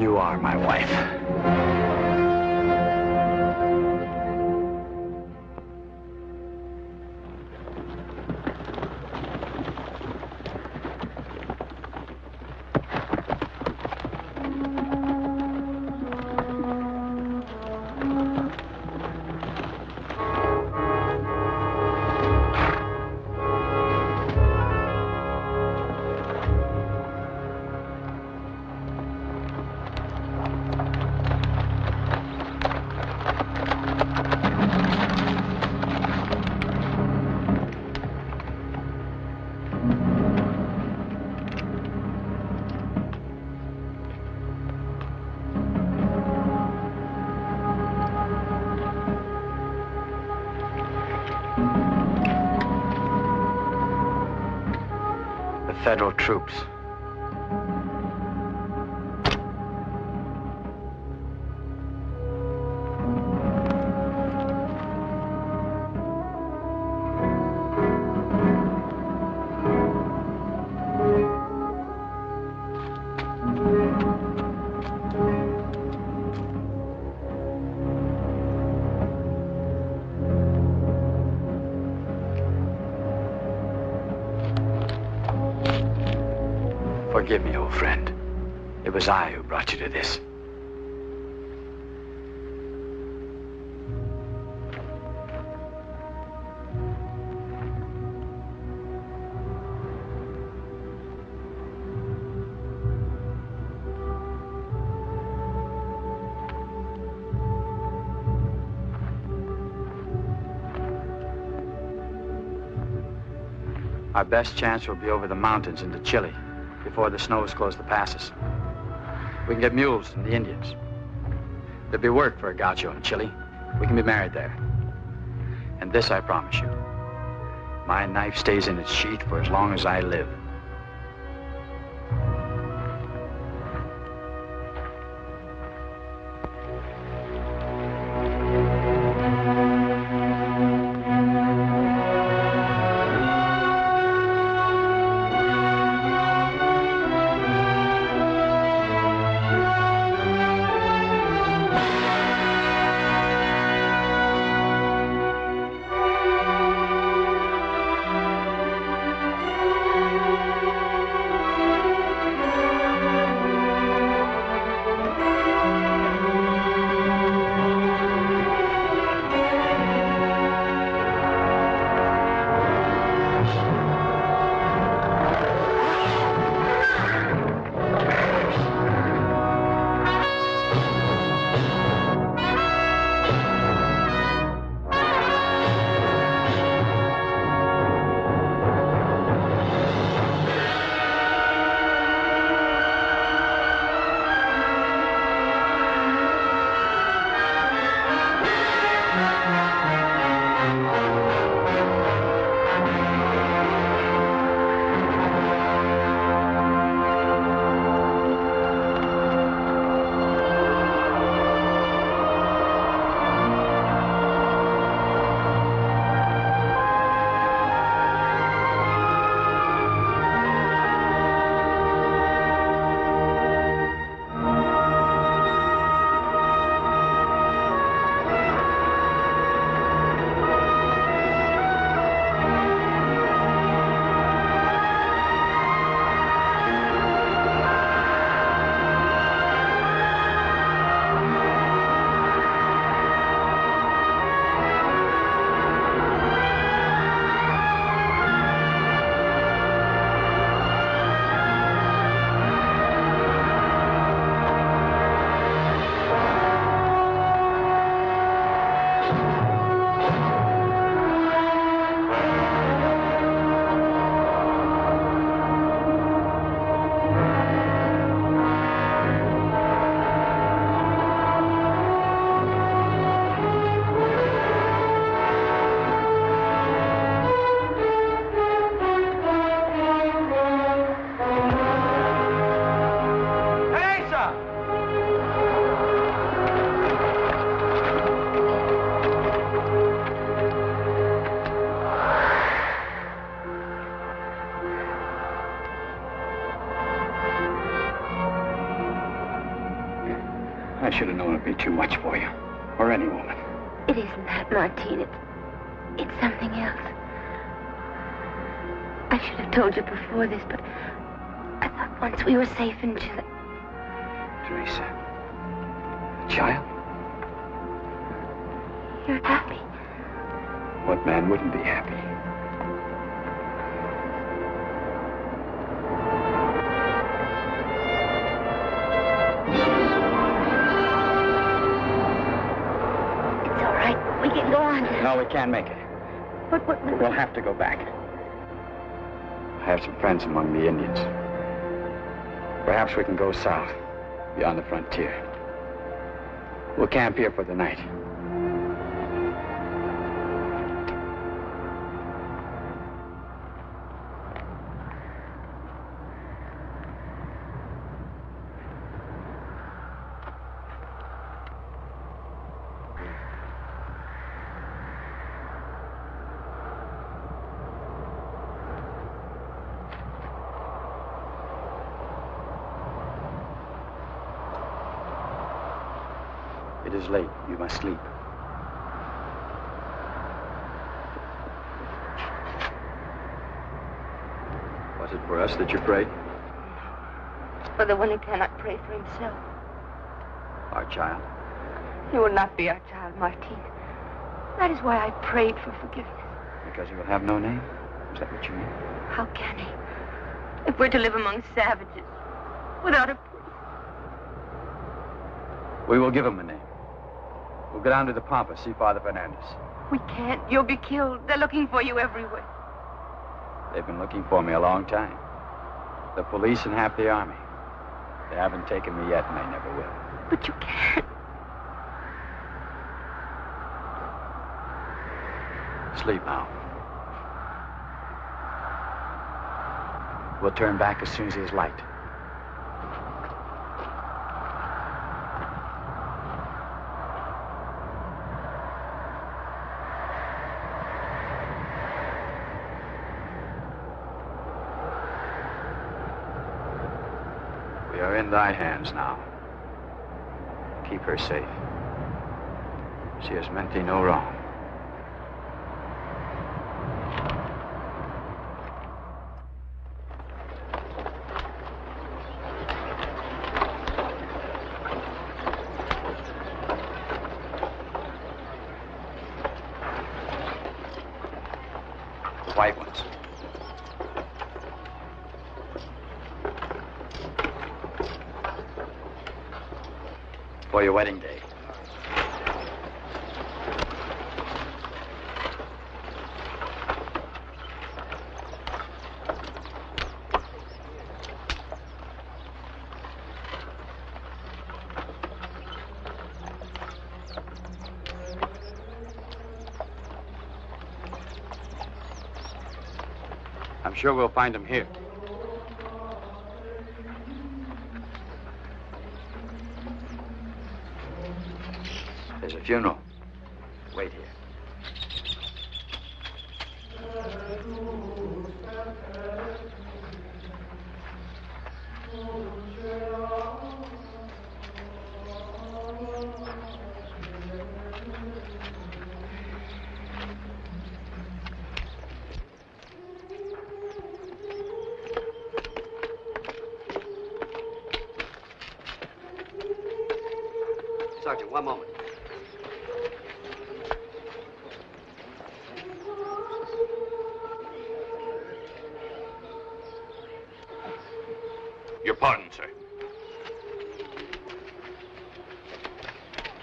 You are my wife. Federal troops. Forgive me, old friend. It was I who brought you to this. Our best chance will be over the mountains into Chile before the snows close the passes. We can get mules from the Indians. There'll be work for a gaucho in Chile. We can be married there. And this I promise you. My knife stays in its sheath for as long as I live. I should have known it'd be too much for you. Or any woman. It isn't that, Martine. It's something else. I should have told you before this, but I thought once we were safe in Chile. Teresa. A child? You're happy. What man wouldn't be happy? It's all right. We can go on. No, we can't make it. But We'll have to go back. I have some friends among the Indians. Perhaps we can go south, beyond the frontier. We'll camp here for the night. It is late. You must sleep. Was it for us that you prayed? For the one who cannot pray for himself. Our child? He will not be our child, Martin. That is why I prayed for forgiveness. Because he will have no name? Is that what you mean? How can he? If we're to live among savages, without a... We will give him a name. We'll go down to the Pampa, see Father Fernandez. We can't. You'll be killed. They're looking for you everywhere. They've been looking for me a long time. The police and half the army. They haven't taken me yet, and they never will. But you can't. Sleep now. We'll turn back as soon as there's light. We are in thy hands now. Keep her safe. She has meant thee no wrong. White ones. For your wedding day. I'm sure we'll find him here. There's a funeral. Wait here. Sergeant, one moment. Your pardon, sir.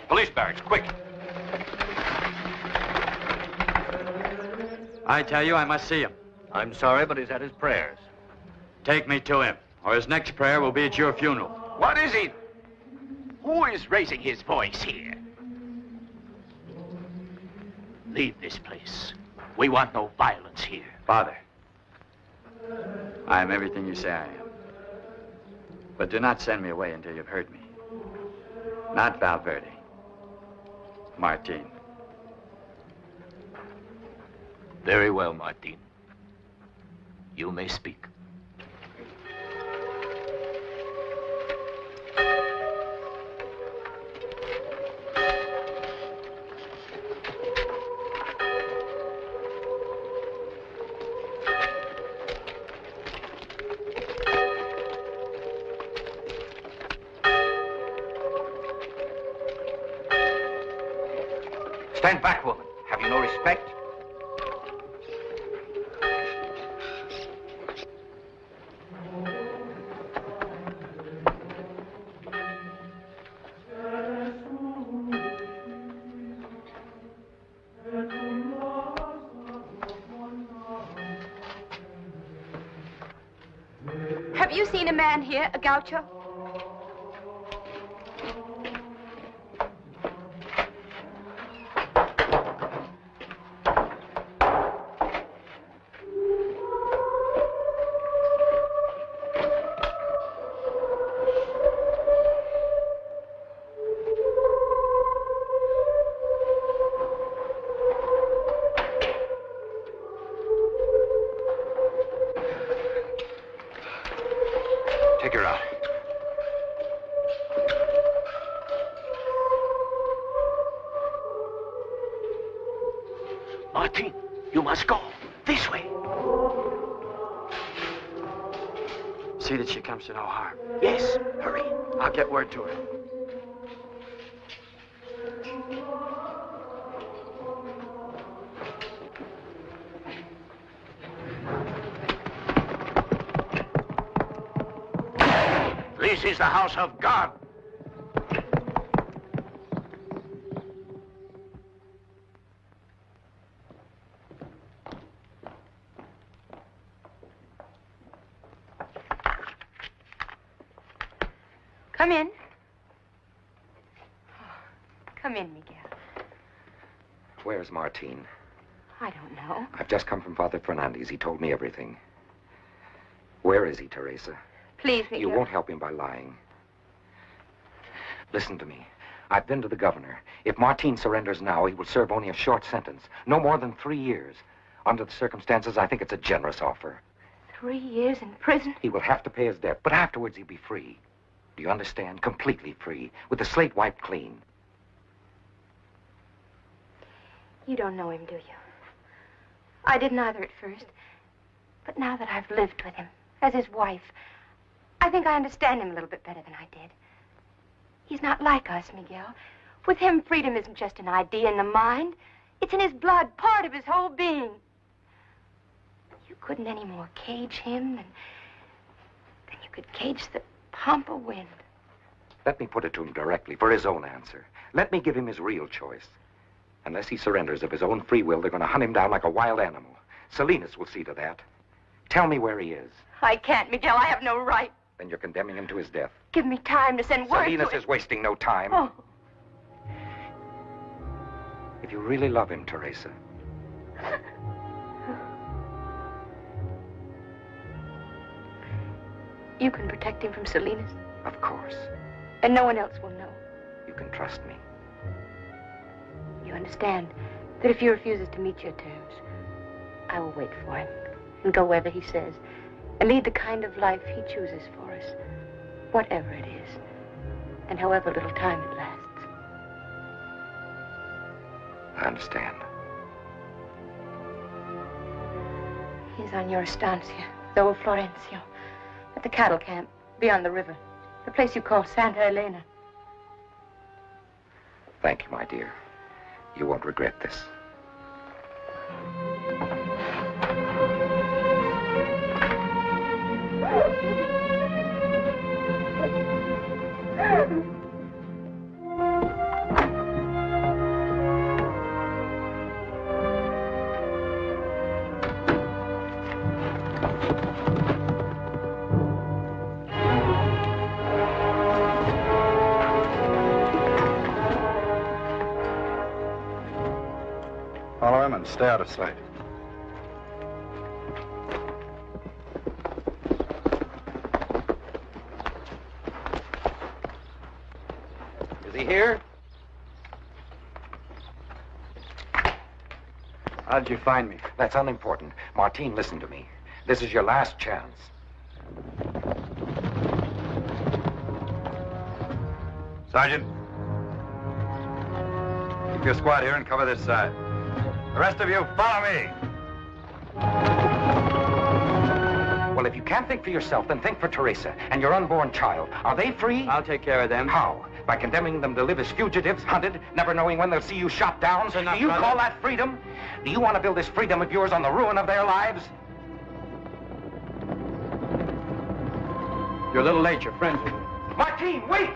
Police barracks, quick. I tell you, I must see him. I'm sorry, but he's at his prayers. Take me to him, or his next prayer will be at your funeral. What is it? Who is raising his voice here? Leave this place. We want no violence here. Father, I am everything you say I am. But do not send me away until you've heard me. Not Valverde. Martin. Very well, Martin. You may speak. Stand back, woman. Have you no respect? Have you seen a man here, a gaucho? Take her out. Let's go. This way. See that she comes to no harm. Yes, hurry. I'll get word to her. This is the house of God. Come in. Come in, Miguel. Where's Martine? I don't know. I've just come from Father Fernandez. He told me everything. Where is he, Teresa? Please, Miguel. You won't help him by lying. Listen to me. I've been to the governor. If Martine surrenders now, he will serve only a short sentence. No more than 3 years. Under the circumstances, I think it's a generous offer. 3 years in prison? He will have to pay his debt, but afterwards he'll be free. Do you understand? Completely free, with the slate wiped clean. You don't know him, do you? I didn't either at first. But now that I've lived with him, as his wife, I think I understand him a little bit better than I did. He's not like us, Miguel. With him, freedom isn't just an idea in the mind. It's in his blood, part of his whole being. You couldn't any more cage him than you could cage the Pampa wind. Let me put it to him directly for his own answer. Let me give him his real choice. Unless he surrenders of his own free will, they're going to hunt him down like a wild animal. Salinas will see to that. Tell me where he is. I can't, Miguel. I have no right. Then you're condemning him to his death. Give me time to send word Salinas to him. is wasting no time. Oh. If you really love him, Teresa, you can protect him from Salinas, of course, and no one else will know. you can trust me. You understand that if he refuses to meet your terms, I will wait for him and go wherever he says and lead the kind of life he chooses for us, whatever it is, and however little time it lasts. I understand. He's on your estancia, the old Florencio, at the cattle camp beyond the river, the place you call Santa Elena. Thank you, my dear. You won't regret this. Follow him and stay out of sight. Is he here? How did you find me? That's unimportant. Martine, listen to me. This is your last chance. Sergeant. Keep your squad here and cover this side. The rest of you, follow me. Well, if you can't think for yourself, then think for Teresa and your unborn child. Are they free? I'll take care of them. How? By condemning them to live as fugitives, hunted, never knowing when they'll see you shot down? Do you call that freedom? Do you want to build this freedom of yours on the ruin of their lives? You're a little late. Your friends. Martine, wait!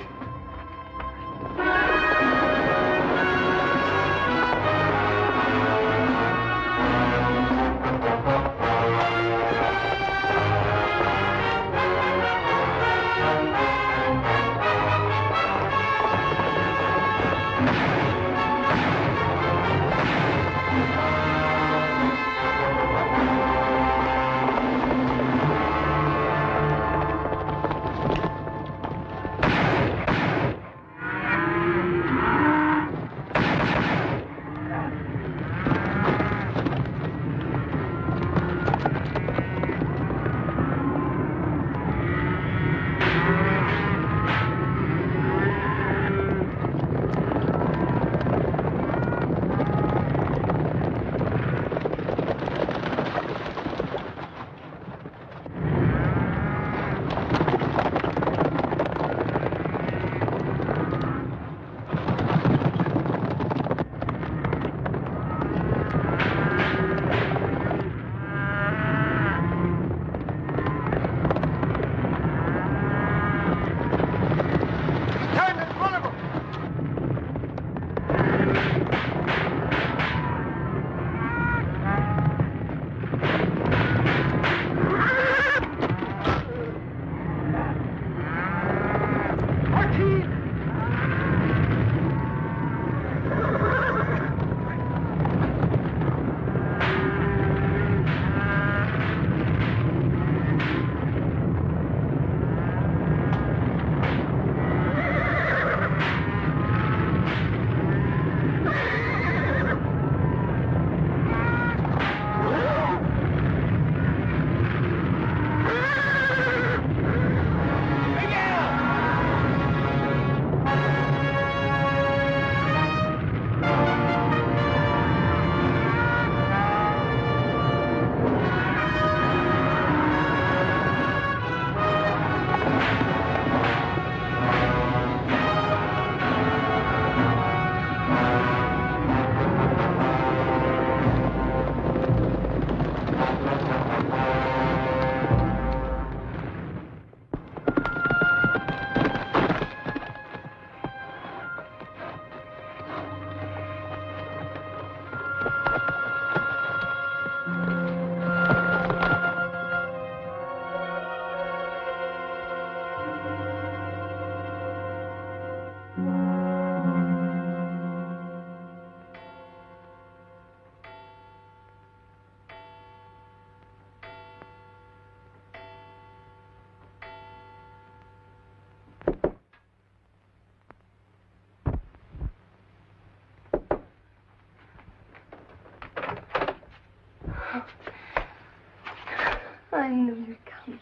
knew you'd come.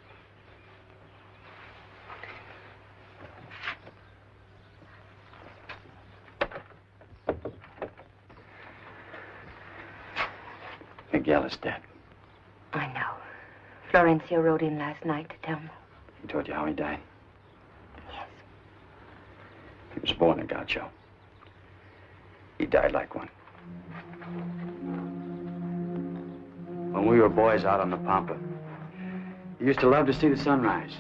Miguel is dead. I know. Florencio rode in last night to tell me. He told you how he died? Yes. He was born a gaucho. He died like one. When we were boys out on the Pampa, he used to love to see the sunrise.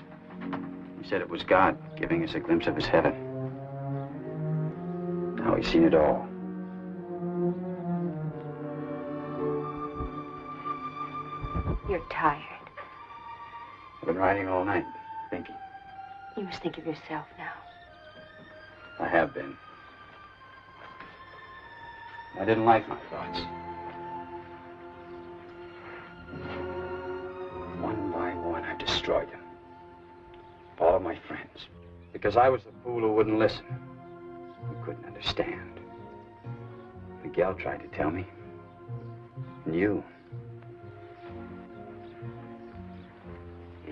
He said it was God giving us a glimpse of his heaven. Now he's seen it all. You're tired. I've been riding all night, thinking. You must think of yourself now. I have been. I didn't like my thoughts. One by one, I've destroyed them. All of my friends. Because I was the fool who wouldn't listen. Who couldn't understand. Miguel tried to tell me. And you.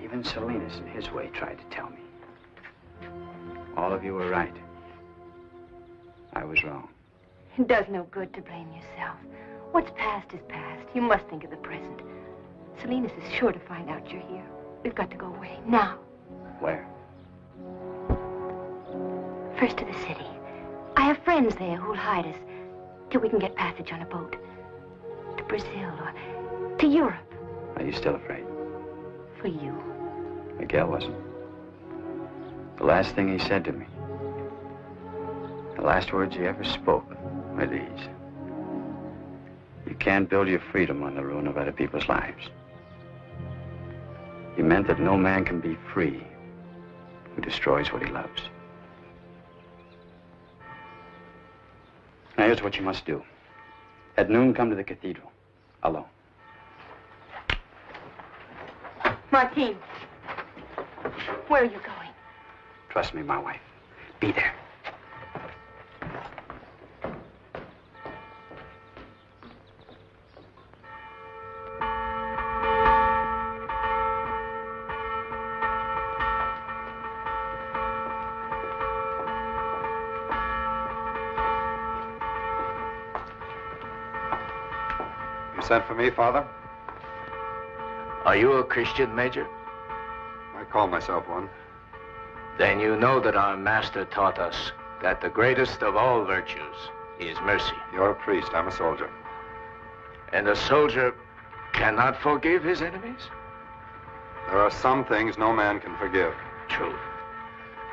Even Salinas, in his way, tried to tell me. All of you were right. I was wrong. It does no good to blame yourself. What's past is past. You must think of the present. Salinas is sure to find out you're here. We've got to go away, now. Where? First to the city. I have friends there who'll hide us till we can get passage on a boat. To Brazil or to Europe. Are you still afraid? For you. Miguel wasn't. The last thing he said to me, the last words he ever spoke were these. You can't build your freedom on the ruin of other people's lives. He meant that no man can be free who destroys what he loves. Now, here's what you must do. At noon, come to the cathedral. Alone. Martin, where are you going? Trust me, my wife. Be there. You sent for me, Father? Are you a Christian, Major? I call myself one. Then you know that our master taught us that the greatest of all virtues is mercy. You're a priest. I'm a soldier. And a soldier cannot forgive his enemies? There are some things no man can forgive. True.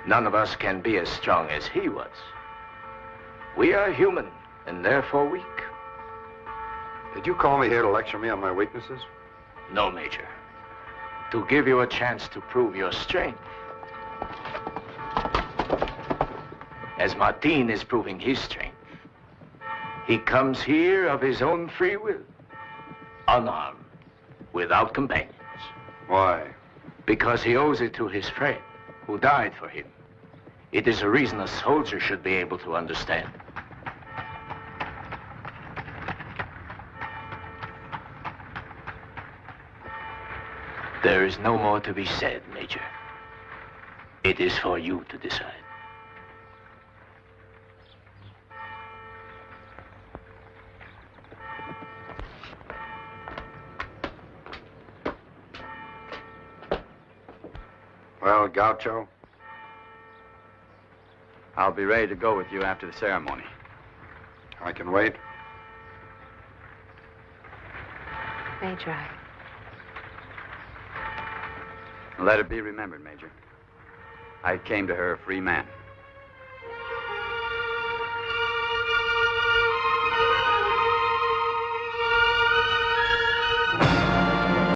None of us can be as strong as he was. We are human and therefore weak. Did you call me here to lecture me on my weaknesses? No, Major. To give you a chance to prove your strength. As Martin is proving his strength. He comes here of his own free will. Unarmed. Without companions. Why? Because he owes it to his friend, who died for him. It is a reason a soldier should be able to understand. There is no more to be said, Major. It is for you to decide. Well, Gaucho? I'll be ready to go with you after the ceremony. I can wait. Major, Let it be remembered, Major. I came to her a free man.